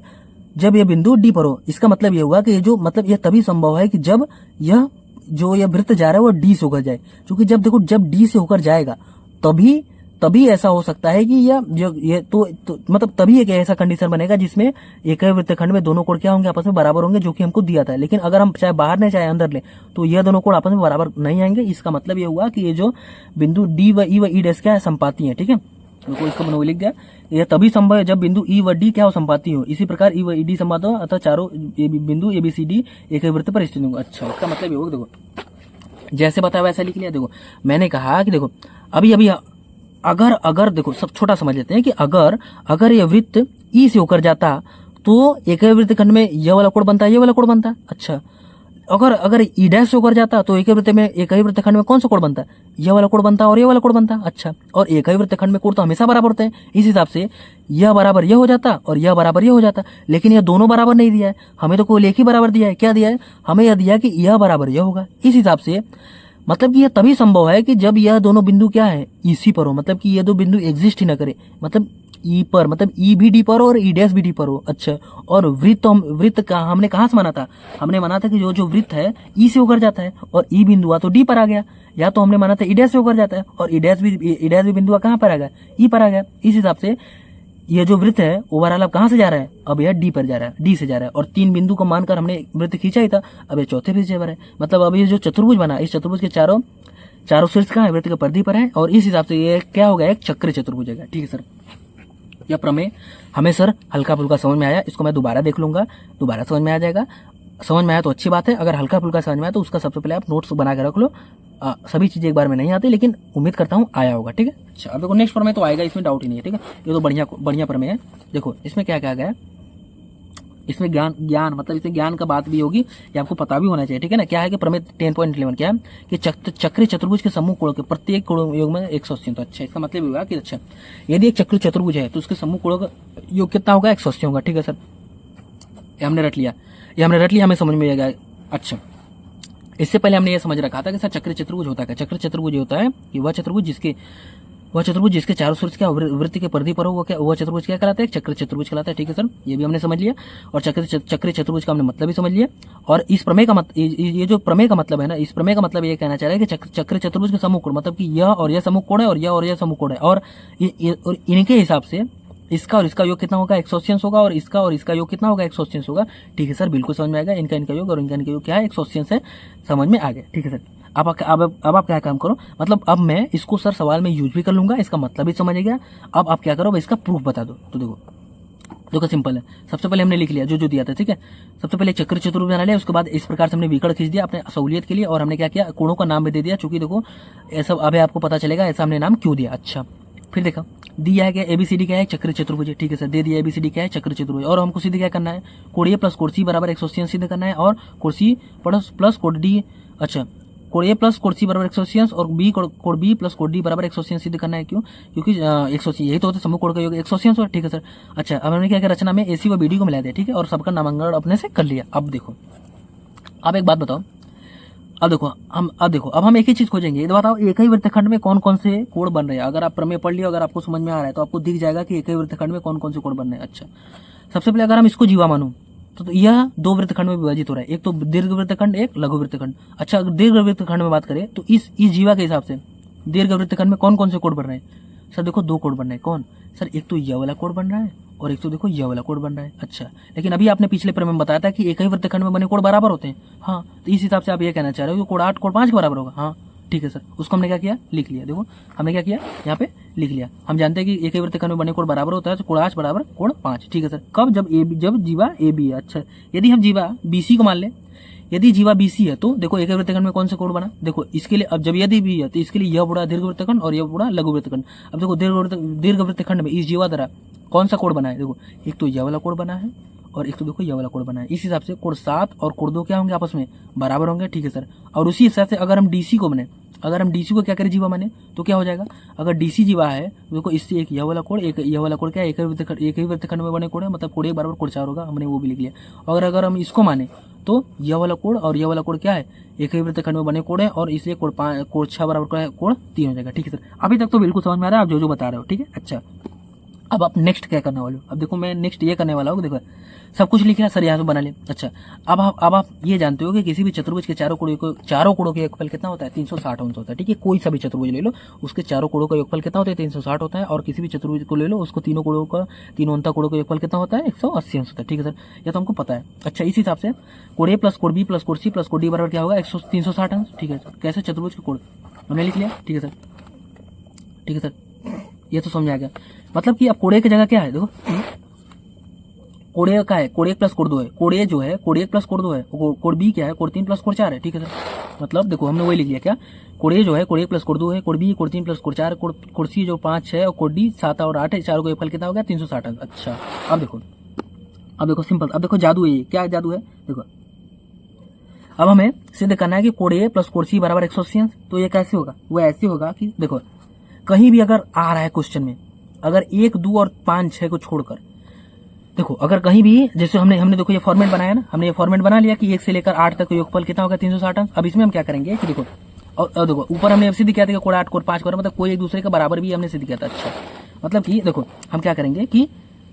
जब यह बिंदु डी पर हो, इसका मतलब यह हुआ कि यह तभी संभव है कि जब यह वृत्त जा रहा है वो डी से होकर जाए, क्योंकि जब डी से होकर जाएगा तभी ऐसा हो सकता है कि ये तो मतलब तभी एक ऐसा कंडीशन बनेगा जिसमें एक ही वृत्तखंड में दोनों कोण क्या होंगे, आपस में बराबर होंगे, जो कि हमको दिया था। लेकिन अगर हम चाहे बाहर नहीं चाहे अंदर ले तो यह दोनों कोण आपस में बराबर नहीं आएंगे। इसका मतलब ये हुआ कि ये जो बिंदु डी व ई डैश क्या है, संपाती है। ठीक है, तो इसको मैंने लिख दिया, यह तभी संभव है जब बिंदु ई व डी क्या हो, संपाती हो। इसी प्रकार ई व डी संपात हो, अतः चारों बिंदु ए बी सी डी एक ही वृत्त पर स्थित होंगे। अच्छा इसका मतलब ये होगा, देखो जैसे बताया वैसे लिख लिया। देखो मैंने कहा कि देखो अभी अभी अगर देखो सब छोटा समझ लेते हैं कि अगर ये वृत्त ई से होकर जाता तो एक ही वृत्तखंड में ये वाला कोण बनता है, ये वाला कोण बनता है। अच्छा अगर ई डैश से होकर जाता तो एक ही वृत्तखंड में कौन सा कोण बनता है, ये वाला कोण बनता है और ये वाला कोण बनता है। अच्छा और एक ही वृत्तखंड में कोण तो हमेशा बराबर होते हैं, इस हिसाब से यह बराबर यह हो जाता और यह बराबर यह हो जाता। लेकिन यह दोनों बराबर नहीं दिया है, हमें तो केवल एक ही बराबर दिया है। क्या दिया है, हमें यह दिया कि यह बराबर यह होगा। इस हिसाब से मतलब कि यह तभी संभव है कि जब यह दोनों बिंदु क्या है, इसी पर हो, मतलब कि ये दो बिंदु एग्जिस्ट ही ना करे, मतलब ई पर, मतलब ई भी डी पर हो और ई डैश भी डी पर हो। अच्छा और वृत्त का हमने कहाँ से माना था, हमने माना था कि जो वृत्त है ई से होकर जाता है और ई बिंदुआ तो डी पर आ गया, या तो हमने माना था ई डैश से होकर जाता है और ई डैश भी बिंदुआ कहाँ पर आ गया, ई पर आ गया। इस हिसाब से यह जो वृत्त है ओवरऑल अब कहाँ से जा रहा है, अब यह डी पर जा रहा है, डी से जा रहा है और 3 बिंदु को मानकर हमने वृत्त खींचा ही था। अब यह चौथे भी जा रहा है, मतलब अब ये जो चतुर्भुज बना, इस चतुर्भुज के चारों शीर्ष कहाँ है, वृत्त के परिधि पर है और इस हिसाब से ये क्या हो गया, एक चक्र चतुर्भुज है। ठीक है सर, यह प्रमेय हमें सर हल्का फुल्का समझ में आया, इसको मैं दोबारा देख लूंगा, दोबारा समझ में आ जाएगा। समझ में आया तो अच्छी बात है, अगर हल्का फुल्का समझ में आया तो उसका सबसे पहले आप नोट्स बना के रख लो। सभी चीजें एक बार में नहीं आती, लेकिन उम्मीद करता हूँ आया होगा। ठीक है, अच्छा अब देखो नेक्स्ट प्रमेय तो आएगा, इसमें डाउट ही नहीं है। ठीक है, ये तो बढ़िया प्रमेय है। देखो इसमें क्या क्या गया, इसमें ज्ञान मतलब इसमें ज्ञान का बात भी होगी, ये आपको पता भी होना चाहिए। ठीक है ना, क्या है कि प्रमेय 10.11 क्या है कि चक्रीय चतुर्भुज के समूह कोणों के प्रत्येक कोण योग में 180। तो अच्छा इसका मतलब होगा कि अच्छा यदि एक चक्रीय चतुर्भुज है तो उसके समूह कोणों का योग कितना होगा, 180 होगा। ठीक है सर, ये हमने रट लिया, हमें समझ में आ गया। अच्छा इससे पहले हमने ये समझ रखा था कि सर चक्रीय चतुर्भुज होता है, चक्रीय चतुर्भुज होता है कि वह चतुर्भुज जिसके चारों शीर्ष क्या वृत्त के परिधि पर हो, वह चतुर्भुज क्या कहलाता है, चक्रीय चतुर्भुज कहलाता है। ठीक है सर, ये भी हमने समझ लिया और चक्रीय चतुर्भुज का हमने मतलब भी समझ लिया। और इस प्रमेय का ये जो प्रमेय का मतलब है ना, इस प्रमेय का मतलब ये कहना चाह रहा है कि चक्रीय चतुर्भुज के समूह कोण, मतलब कि यह और यह समूह कोण है और यह समूह कोण है और इनके हिसाब से इसका और इसका योग कितना होगा, 180 होगा और इसका योग कितना होगा, 180 होगा। ठीक है सर, बिल्कुल समझ में आएगा, इनका योग और इनका योग क्या है, 180 है, समझ में आ गया। ठीक है सर, अब आप क्या काम करो, मतलब अब मैं इसको सर सवाल में यूज भी कर लूंगा, इसका मतलब भी समझ गया। अब आप क्या करो, इसका प्रूफ बता दो। तो देखो सिंपल है, सबसे पहले हमने लिख लिया जो दिया था। ठीक है, सबसे पहले चक्र चतुर्भुज बना लिया, उसके बाद इस प्रकार से हमने विकर्ण खींच दिया अपने सहूलियत के लिए और हमने क्या किया, कोणों का नाम भी दे दिया, चूंकि देखो ऐसा अभी आपको पता चलेगा ऐसा हमने नाम क्यों दिया। अच्छा फिर देखा दिया है क्या, एबीसीडी क्या है, चक्र चतुर्भुज। ठीक है सर, दे दिया एबीसीडी क्या है, चक्र चतुर्भुज। और हमको सीधे क्या करना है, कोण ए प्लस कोण सी बराबर 180 सिद्ध करना है और कोण सी प्लस कोण डी, अच्छा कोण ए प्लस कोण सी बराबर 180 और कोण बी प्लस कोण डी बराबर 180 सिद्ध करना है। क्यों, क्योंकि 180 यही तो होता है समूह कोण का योग 180 होता है। ठीक है सर, अच्छा अब हमने क्या किया, रचना में एसी व बीडी को मिला दिया। ठीक है, और सबका नामांकन अपने से कर लिया। अब देखो, अब एक बात बताओ, अब हम एक ही चीज खोजेंगे, ये बताओ एक ही वृत्तखंड में कौन कौन से कोण बन रहे हैं। अगर आप प्रमेय पढ़ लियो, अगर आपको समझ में आ रहा है तो आपको दिख जाएगा कि एक ही वृत्तखंड में कौन कौन से कोण बन रहे हैं। अच्छा सबसे पहले अगर हम इसको जीवा मानूं तो यह 2 वृत्तखंड में विभाजित हो रहा है, एक तो दीर्घ वृत्तखंड, एक लघु वृत्तखंड। अच्छा अगर दीर्घ वृत्तखंड में बात करें तो इस जीवा के हिसाब से दीर्घ वृत्तखंड में कौन कौन से कोण बन रहे हैं। सर देखो 2 कोण बन रहे हैं, कौन सर, एक तो यह वाला कोण बन रहा है और एक तो देखो यह वाला कोण बन रहा है। अच्छा लेकिन अभी आपने पिछले प्रमेय में बताया था कि एक ही वृत्तखंड में बने कोण बराबर होते हैं। हाँ तो इस हिसाब से आप ये कहना चाह रहे हो कि कोण 8 कोण 5 के बराबर होगा। हाँ ठीक है सर, उसको हमने क्या किया, लिख लिया। देखो हमने क्या किया, यहाँ पे लिख लिया। हम जानते हैं कि एक ही वृत्तखंड में बने कोण बराबर होता है, तो कोण 8 बराबर कोण 5। ठीक है सर, कब, जब जीवा ए बी है। अच्छा यदि हम जीवा बीसी को मान ले, यदि जीवा बीसी है तो देखो एक ही वृत्तखंड में कौन सा कोण बना, देखो इसके लिए अब जब यदि भी है तो इसके लिए यह बुरा दीर्घ वृत्तखंड और यह बुरा लघु वृत्तखंड। अब देखो दीर्घ वृत्तखंड में इस जीवा द्वारा कौन सा कोण बना है, देखो एक तो यह वाला कोण बना है और एक तो देखो यह वाला कोण बना है। इस हिसाब से कोण 7 और कोण 2 क्या होंगे, आपस में बराबर होंगे। ठीक है सर, और उसी हिसाब से अगर हम डीसी को क्या करें, जीवा माने तो क्या हो जाएगा, अगर डीसी जीवा है तो देखो इससे एक यह वाला कोण, एक यह वाला कोण क्या है, एक ही वृत्तखंड में बने कोण है, मतलब कोण 1 बराबर कोण 4 होगा, हमने वो भी लिख लिया। और अगर हम इसको माने तो यह वाला कोण और यह वाला कोण क्या है, एक ही वृत्तखंड में बने कोण है और इसलिए कोण 6 बराबर कोण 3 हो जाएगा। ठीक है सर, अभी तक तो बिल्कुल समझ में आ रहा है आप जो बता रहे हो। ठीक है, अच्छा अब आप नेक्स्ट क्या करने वाले हो, अब देखो मैं नेक्स्ट ये करने वाला हूँ। देखो सब कुछ लिखा है सर, यहाँ से बना ले। अच्छा अब आप ये जानते हो कि किसी भी चतुर्भुज के चारों कोणों का योगफल कितना होता है, 360 अंश होता है। ठीक है, कोई सा भी चतुर्भुज ले लो, उसके चारों कोणों का योगफल कितना होता है, 360 होता है। और किसी भी चतुर्भुज को ले लो, उसको तीनों अंतः कोणों का योगफल कितना होता है, 180 अंश होता है। ठीक है सर, ये तो हमको पता है। अच्छा इस हिसाब से कोण ए प्लस कोण बी प्लस कोण सी प्लस कोण डी बराबर क्या होगा, 360 अंश। ठीक है सर, कैसे चतुर्भुज के कोण हमने लिख लिया। ठीक है सर, ये तो समझ आ गया। मतलब कि अब कोण ए की जगह क्या है, देखो कोड ए का है, कोड 1 प्लस कोड 2 है, कोड ए जो है कोड 1 प्लस कोड 2 है, कोड बी क्या है, कोड 3 प्लस कोड 4 है। ठीक है सर, मतलब देखो हमने वही लिख लिया क्या, कोड ए जो है कोड 1 प्लस कोड 2 है, code B code 3 plus code 4, code C जो 5 है और कोड डी 7 और 8 है, चारों को फल कितना हो गया 360। अच्छा अब देखो सिंपल, अब देखो जादू है, ये क्या जादू है देखो। अब हमें सिद्ध करना है कि कोड ए प्लस कोड सी बराबर 180। तो ये कैसे होगा, वो ऐसे होगा कि देखो कहीं भी अगर आ रहा है क्वेश्चन में, अगर 1, 2 और 5, 6 को छोड़कर, देखो अगर कहीं भी जैसे हमने देखो ये फॉर्मेट बनाया ना, हमने ये फॉर्मेट बना लिया कि 1 से लेकर 8 तक योगफल कितना होगा 360 अंश। अब इसमें हम क्या करेंगे कि देखो, और देखो ऊपर हमने सिद्ध किया था कि कोड 8 कोड 5 कोड मतलब कोई एक दूसरे के बराबर भी हमने सिद्ध किया था। अच्छा मतलब कि देखो हम क्या करेंगे कि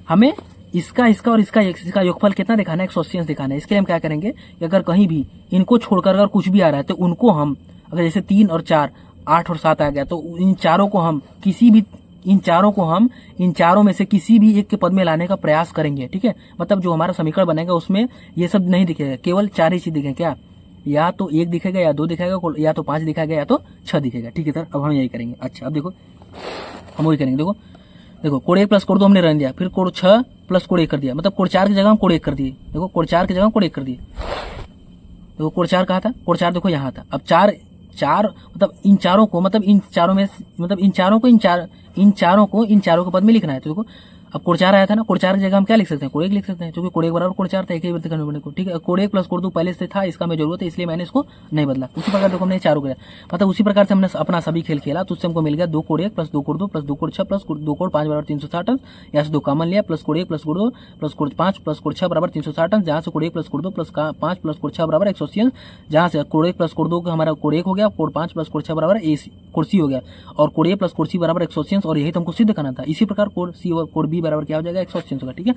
हमें इसका और इसका योगफल कितना दिखाना है 180 अंश दिखाना है। इसके लिए हम क्या करेंगे कि अगर कहीं भी इनको छोड़कर अगर कुछ भी आ रहा है तो उनको हम, अगर जैसे 3 और 4, 8 और 7 आ गया तो इन चारों को हम इन चारों में से किसी भी एक के पद में लाने का प्रयास करेंगे। ठीक है, मतलब जो हमारा समीकरण बनेगा उसमें ये सब नहीं दिखेगा, केवल 4 ही चीज दिखेगा। क्या, या तो 1 दिखेगा, या 2 दिखेगा, या तो 5 दिखाएगा, या तो 6 दिखेगा। ठीक है सर, अब हम यही करेंगे। अच्छा अब देखो हम वही करेंगे। देखो कोड 1 प्लस कोड 2 हमने रहने दिया, फिर कोड 6 प्लस कोड 1 कर दिया, मतलब कोड 4 की जगह हम कोड 1 कर दिए। देखो कोड 4 की जगह हम कोड 1 कर दिए। देखो कोड 4 कहाँ था, कोड 4 देखो यहाँ था। अब 4 मतलब इन चारों को इन चारों के पद में लिखना है। तो देखो अब कोड 4 आया था ना, कोड 4 की जगह हम क्या लिख सकते हैं, कोड 1 लिख सकते हैं, क्योंकि कोड 1 बराबर कोड 4 था, एक ही वृत्त करने को। ठीक है, कोड 1 प्लस कोड 2 पहले से था, इसका हमें जरूरत है इसलिए मैंने इसको नहीं बदला। उसी प्रकार देखो हमने चारों किया, मतलब उसी प्रकार से हमने अपना सभी खेल खेला, तो उससे हमको मिल गया 2 code 1 plus 2 code 2 plus 2 code 6 plus 2 code 5 बराबर 360 अंश। यहाँ से 2 कॉमन लिया, plus code 1 plus code 2 plus code 5 plus code 6 बराबर 360 अंश। जहाँ से code 1 plus code 2 plus 5 plus code 6 बराबर 180 अंश। जहाँ से कोड 1 प्लस कोड 2 का हमारा कोड 1 हो गया, कोड 5 प्लस कोड 6 बराबर कोड सी हो गया, और कोड ए प्लस कोड सी बराबर 180 अंश। और यही तो हमको सिद्ध करना था। इसी प्रकार कोड सी और कोड बी बराबर क्या हो जाएगा 180 अंश होगा। ठीक है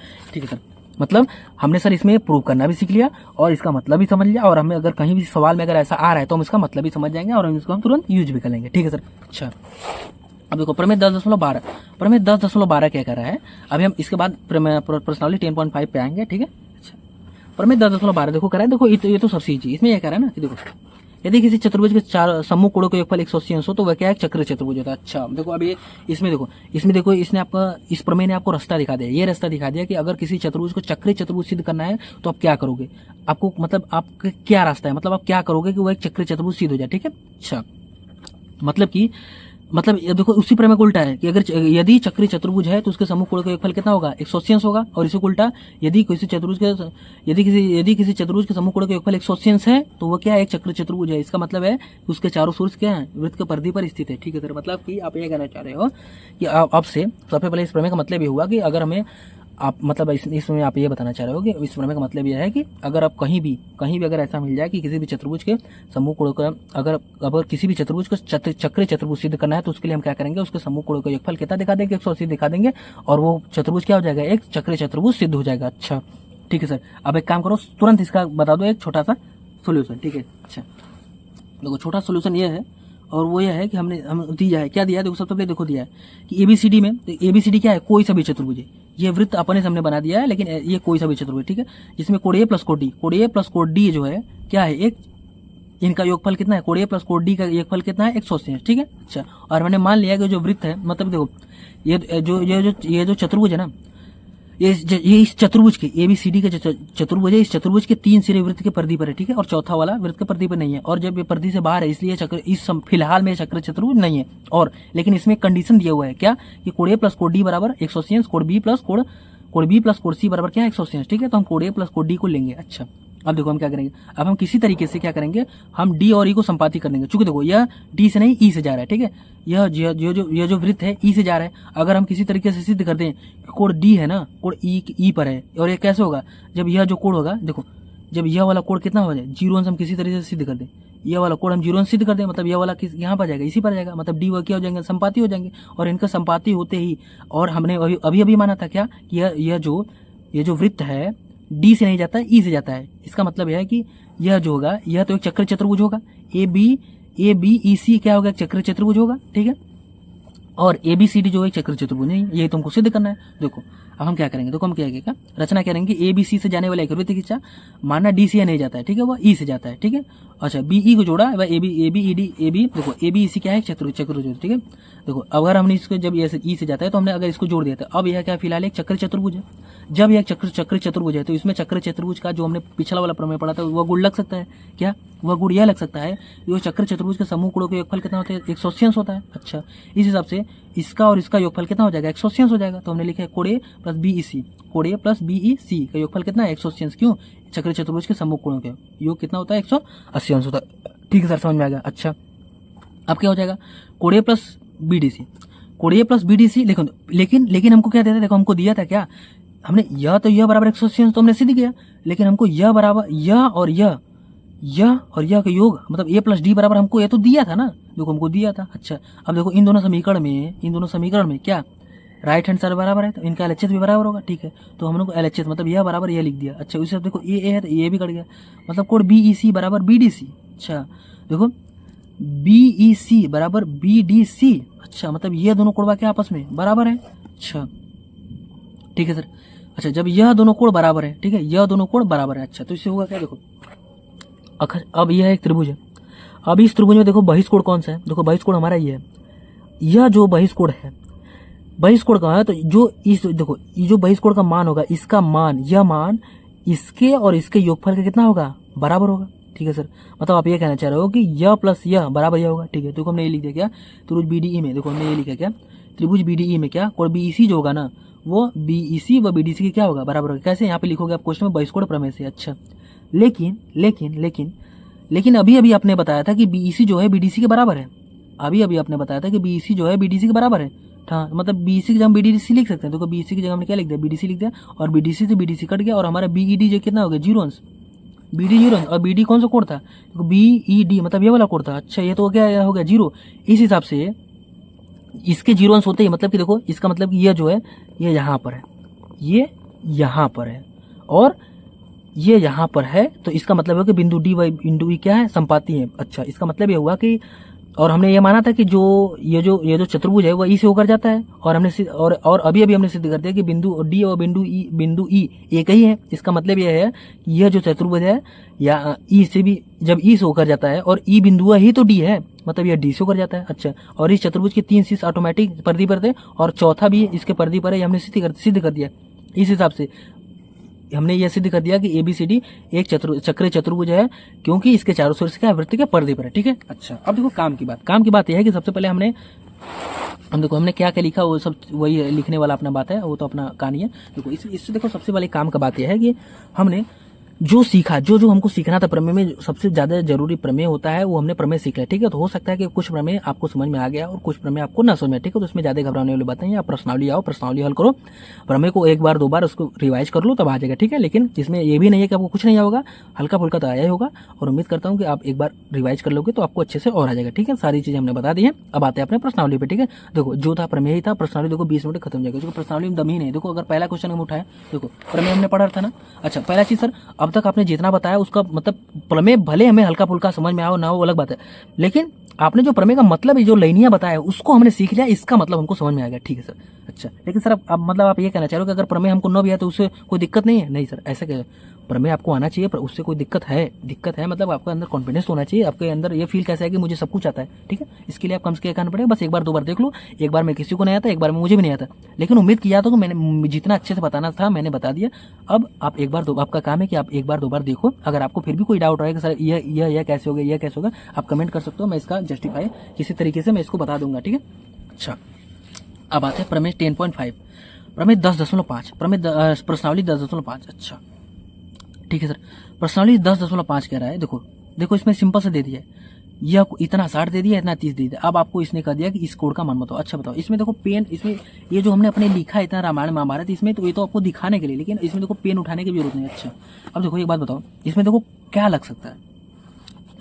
सर, मतलब हमने सर इसमें प्रूव करना भी सीख लिया और इसका मतलब भी समझ लिया, और हमें अगर कहीं भी सवाल में अगर ऐसा आ रहा है तो हम इसका मतलब भी समझ जाएंगे और हम इसको तुरंत यूज भी कर लेंगे। ठीक है सर। अच्छा अब देखो प्रमेय 10.12 क्या कर रहा है, अभी हम इसके बाद प्रश्नावली 10.5 पे आएंगे। ठीक है, अच्छा प्रमेय 10.12 देखो कर रहा है, देखो ये तो सबसे ईजी। इसमें यह कह रहा है ना कि देखो यदि किसी चतुर्भुज के 4 समूह कोणों का योगफल 180 अंश हो तो वह क्या है, चक्र चतुर्भुज होता है। अच्छा देखो अब ये इसमें देखो इसने आपका इस प्रमेय ने आपको रास्ता दिखा दिया, ये रास्ता दिखा दिया कि अगर किसी चतुर्भुज को चक्रीय चतुर्भुज सिद्ध करना है तो आप क्या करोगे, आपको मतलब आपका क्या रास्ता है, मतलब आप क्या करोगे कि वो एक चक्रीय चतुर्भुज सिद्ध हो जाए। ठीक है, अच्छा मतलब ये देखो उसी प्रमेय को उल्टा है कि अगर यदि चक्रीय चतुर्भुज है तो उसके समूह कोणों का योगफल कितना होगा 180 अंश होगा, और इसी को उल्टा यदि किसी चतुर्भुज के समूह कोणों का योगफल 180 अंश है तो वो क्या है, एक चक्रीय चतुर्भुज है। इसका मतलब है कि उसके चारों शीर्ष क्या है, वृत्त के परिधि पर स्थित है। ठीक है सर, मतलब कि आप ये कहना चाह रहे हो कि अब से सबसे पहले इस प्रमेय का मतलब ये हुआ कि अगर हमें आप मतलब इसमें आप ये बताना चाह रहे हो कि इस प्रमेय का मतलब यह है कि अगर आप कहीं भी अगर ऐसा मिल जाए कि किसी भी चतुर्भुज के समूह कोणों का अगर किसी भी चतुर्भुज को चक्रीय चतुर्भुज सिद्ध करना है तो उसके लिए हम क्या करेंगे, उसके समूह कोणों का योगफल कितना दिखा देंगे 180 दिखा देंगे, और वो चतुर्भुज क्या हो जाएगा, एक चक्रीय चतुर्भुज सिद्ध हो जाएगा। अच्छा ठीक है सर, अब एक काम करो तुरंत इसका बता दो एक छोटा सा सोल्यूशन। ठीक है, अच्छा देखो छोटा सोल्यूशन ये है, और वो ये है कि हम दिया है, क्या दिया है देखो, सबसे पहले देखो दिया है कि एबीसीडी में, एबीसीडी क्या है, कोई सा भी चतुर्भुज है। ये वृत्त अपने सामने बना दिया है, लेकिन ये कोई सा भी चतुर्भुज। ठीक है, जिसमें कोड ए प्लस कोड डी जो है क्या है, एक इनका योगफल कितना है, कोड ए प्लस कोड डी का योगफल कितना है 180 है। ठीक है, अच्छा और मैंने मान लिया कि जो वृत्त है, मतलब देखो ये जो चतुर्भुज है ना, ये इस चतुर्भुज के एबीसीडी का चतुर्भुज है, इस चतुर्भुज के 3 सिरे वृत्त के परिधि पर है। ठीक है, और चौथा वाला वृत्त के परिधि पर नहीं है, और जब ये परिधि से बाहर है इसलिए फिलहाल में चक्र चतुर्भुज नहीं है। और लेकिन इसमें कंडीशन दिया हुआ है क्या, कि कोड ए प्लस कोड डी बराबर 180 अंश, कोड बी प्लस कोड सी बराबर क्या है 180 अंश। ठीक है, तो हम कोड ए प्लस कोड डी को लेंगे। अच्छा अब देखो हम क्या करेंगे, अब हम किसी तरीके से क्या करेंगे, हम डी और ई को संपाति कर देंगे। चूंकि देखो यह डी से नहीं ई से जा रहा है। ठीक है, यह जो वृत्त है ई से जा रहा है, अगर हम किसी तरीके से सिद्ध कर दें कि कोड डी है ना, कोड ई पर है, और ये कैसे होगा, जब यह जो कोड होगा, देखो जब यह वाला कोड कितना हो जाए 0 अंश, हम किसी तरीके से सिद्ध कर दें, यह वाला कोड हम 0 अंश सिद्ध कर दें, मतलब यह वाला किस यहाँ पर जाएगा, इसी पर जाएगा, मतलब डी व क्या हो जाएंगे, संपाति हो जाएंगे। और इनका संपाति होते ही, और हमने अभी माना था क्या, यह जो वृत्त है डी से नहीं जाता है ई से जाता है। इसका मतलब यह है कि यह जो होगा यह तो एक चक्र चतुर्भुज होगा, ए बी ई सी क्या होगा, चक्र चतुर्भुज होगा। ठीक है, और ABCD जो है चक्र चतुर्भुज है, ये तुमको सिद्ध करना है। देखो अब हम क्या करेंगे, देखो हम क्या क्या रचना करेंगे, ABC से जाने वाला एक वृत्त खींचा, माना D से नहीं जाता है, ठीक है, वह E से जाता है, ठीक है। अच्छा BE को जोड़ा, ABED देखो ABC क्या है, चतुर्भुज, ठीक है। देखो अगर हमने इसको जब E से जाता है तो हमने अगर इसको जोड़ दिया था, अब यह क्या फिलहाल एक चक्र चतुर्भुज है। जब यह चक्र चतुर्भुज है तो इसमें चक्र चतुर्भुज का जो हमने पिछला वाला प्रमेय पढ़ा था वह गुण लग सकता है। क्या वह गुण यह लग सकता है, ये चक्र चतुर्भुज के समूह गुणों का योगफल कितना होता है, 180 होता है। अच्छा इस हिसाब से इसका और इसका योगफल कितना हो जाएगा, 180 हो जाएगा। तो हमने लिखा है कोण A प्लस BEC, कोण A प्लस BEC का योगफल कितना है, 180। क्यों, चक्र चतुर्भुज के समूह गुणों का योग कितना होता है, 180 होता है। ठीक है सर, समझ में आ गया। अच्छा अब क्या हो जाएगा, कोण A प्लस BDC, कोण A प्लस BDC। लेकिन हमको क्या देता है, देखो हमको दिया था क्या, हमने यह तो यह बराबर 180 तो हमने सिद्ध किया, लेकिन हमको यह बराबर यह और यह का योग मतलब A प्लस D बराबर हमको यह तो दिया था ना, देखो हमको दिया था। अच्छा अब देखो इन दोनों समीकरण में क्या राइट हैंड साइड बराबर है तो इनका LHS भी बराबर होगा, ठीक है। तो हम लोग को LHS मतलब यह बराबर यह लिख दिया। अच्छा उसी देखो A है तो A भी कट गया, मतलब कोण BEC बराबर BDC। अच्छा देखो BEC बराबर BDC, अच्छा मतलब यह दोनों कोण क्या आपस में बराबर है। अच्छा ठीक है सर। अच्छा जब यह दोनों कोण बराबर है, ठीक है, यह दोनों कोण बराबर है, अच्छा तो इससे होगा क्या, देखो अब यह एक त्रिभुज है। अब इस त्रिभुज में देखो बहिष्कोण कौन सा है, देखो बहिष्कोण हमारा ये है, यह जो बहिष्कोण है, बहिष्कोण का है तो जो इस देखो ये जो बहिष्कोण का मान होगा, इसका मान यह मान इसके और इसके योगफल का कितना होगा, बराबर होगा। ठीक है सर, मतलब आप ये कहना चाह रहे हो कि यह प्लस यह बराबर यह होगा। ठीक है, देखो हमने ये लिख दिया क्या, त्रिभुज BDE में, देखो हमने ये लिखा क्या, त्रिभुज BDE में क्या कोण BEC जो होगा ना वो BEC व BDC के क्या होगा, बराबर होगा। कैसे, यहाँ पे लिखोगे आप क्वेश्चन में बहिष्कोण प्रमेय से। अच्छा लेकिन अभी आपने बताया था कि BEC जो है BDC के बराबर है, अभी आपने बताया था कि BEC जो है BDC के बराबर है। हाँ मतलब BEC की जगह हम BDC लिख सकते हैं, देखो BEC की जगह हमने क्या लिख दिया, BDC लिख दिया, और BDC से BDC कट गया और हमारा BED जो कितना हो गया, 0 अंश, BD 0 और BD कौन सा कोण था, देखो BED मतलब ये वाला कोण था। अच्छा ये तो क्या हो गया 0, इस हिसाब से इसके 0 अंश होते ही मतलब कि देखो इसका मतलब कि यह जो है ये यहाँ पर है, ये यहाँ पर है और ये यहाँ पर है, तो इसका मतलब है कि बिंदु D व बिंदु E क्या है, संपाती है। अच्छा इसका मतलब ये हुआ कि, और हमने ये माना था कि ये जो चतुर्भुज है वह E से होकर जाता है, और हमने और अभी हमने सिद्ध कर दिया कि बिंदु D और बिंदु E एक ही है। इसका मतलब यह है कि यह जो चतुर्भुज है या E से भी जब E से होकर जाता है और E बिंदु ही तो D है, मतलब यह D से होकर जाता है। अच्छा और इस चतुर्भुज के 3 शीर्ष ऑटोमेटिक परिधि पर थे और चौथा भी इसके परिधि पर है, हमने सिद्ध कर दिया। इस हिसाब से हमने यह सिद्ध कर दिया कि ABCD एक चक्र चतुर्भुज है, क्योंकि इसके चारों शीर्ष क्या वृत्त के परिधि पर है। ठीक है। अच्छा अब देखो काम की बात यह है कि सबसे पहले हमने क्या क्या लिखा, वो सब वही लिखने वाला अपना बात है, वो तो अपना कहानी है। देखो इससे देखो सबसे पहले काम का बात यह है कि हमने जो सीखा, जो हमको सीखना था प्रमेय में, सबसे ज्यादा जरूरी प्रमेय होता है वो हमने प्रमेय सीखा है। ठीक है, तो हो सकता है कि कुछ प्रमेय आपको समझ में आ गया और कुछ प्रमेय आपको ना समझ में। ठीक है, तो उसमें ज्यादा घबराने वाली बात नहीं है। आप प्रश्नावली आओ, प्रश्नावली हल करो, प्रमेय को एक बार दो बार उसको रिवाइज कर लो, तब आ जाएगा। ठीक है, लेकिन इसमें ये भी नहीं है कि आपको कुछ नहीं होगा, हल्का फुल्का तो आया ही होगा, और उम्मीद करता हूँ कि आप एक बार रिवाइज कर लोगे तो आपको अच्छे से और आ जाएगा। ठीक है, सारी चीजें हमने बता दी है। अब आते हैं अपने प्रश्नावली पे। ठीक है, देखो जो था प्रमेय ही था, प्रश्नावली देखो 20 मिनट खत्म हो जाएगा, क्योंकि प्रश्नावली में दम ही नहीं। देखो अगर पहला क्वेश्चन हम उठाए, देखो प्रमेय हमने पढ़ा था ना। अच्छा पहला चीज सर, अब तक आपने जितना बताया उसका मतलब प्रमेय भले हमें हल्का फुल्का समझ में आओ ना हो अलग बात है, लेकिन आपने जो प्रमेय का मतलब जो लाइनियां बताया उसको हमने सीख लिया, इसका मतलब हमको समझ में आ गया। ठीक है सर। अच्छा लेकिन सर अब मतलब आप ये कहना चाह रहे हो कि अगर प्रमेय हमको न भी आए तो उससे कोई दिक्कत नहीं है? नहीं सर, ऐसा क्या, प्रमेय आपको आना चाहिए, पर उससे कोई दिक्कत है मतलब आपके अंदर कॉन्फिडेंस होना चाहिए, आपके अंदर ये फील कैसा है कि मुझे सब कुछ आता है। ठीक है, इसके लिए आप कम से कम कहना पड़ेगा, बस एक बार दो बार देख लो। एक बार में किसी को नहीं आता, एक बार में मुझे भी नहीं आता, लेकिन उम्मीद किया था कि मैंने जितना अच्छे से बताना था मैंने बता दिया। अब आप एक बार दो, आपका काम है कि आप एक बार दो बार देखो। अगर आपको फिर भी कोई डाउट रहेगा सर यह कैसे होगा, यह कैसे होगा, आप कमेंट कर सकते हो, मैं इसका जस्टिफाई किसी तरीके से मैं इसको बता दूंगा। ठीक है। अच्छा अब आते हैं प्रमेय 10.5, प्रमेय 10.5, प्रमेय प्रश्नावली 10.5। अच्छा ठीक है सर, प्रश्नावली 10.5 कह रहा है। देखो इसमें सिंपल से दे दिया है, यह इतना 60 दे दिया, इतना 30 दे दिया। अब आपको इसने कह दिया कि इस कोड का मान बताओ। अच्छा बताओ, इसमें देखो पेन, इसमें ये जो हमने अपने लिखा है इतना रामायण महाभारत, इसमें तो ये तो आपको दिखाने के लिए, लेकिन इसमें देखो पेन उठाने की जरूरत नहीं। अच्छा अब देखो एक बात बताओ, इसमें देखो क्या लग सकता है,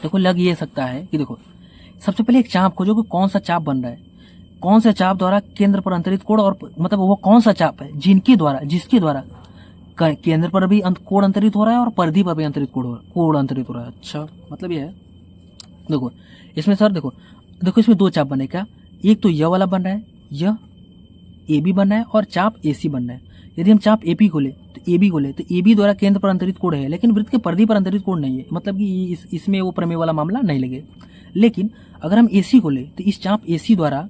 देखो लग ये सकता है कि देखो सबसे पहले एक चाप खोजो कि कौन सा चाप बन रहा है, कौन सा चाप द्वारा केंद्र पर अंतरित कोण, और मतलब वो कौन सा चाप है जिसके द्वारा केंद्र पर भी कोण अंतरित हो रहा है और परिधि पर भी कोण अंतरित हो रहा है। अच्छा मतलब ये है, देखो इसमें सर देखो इसमें दो चाप बने, क्या एक तो यह वाला बन रहा है यह ए बी बनना है और चाप ए सी बनना है। यदि हम चाप ए पी को ले तो ए बी को ले तो ए बी द्वारा केंद्र पर अंतरित कोण है, लेकिन वृत्त के परिधि पर अंतरित कोण नहीं है, मतलब कि इसमें वो प्रमेय वाला मामला नहीं लगे। लेकिन अगर हम ए सी को ले तो इस चाप ए सी द्वारा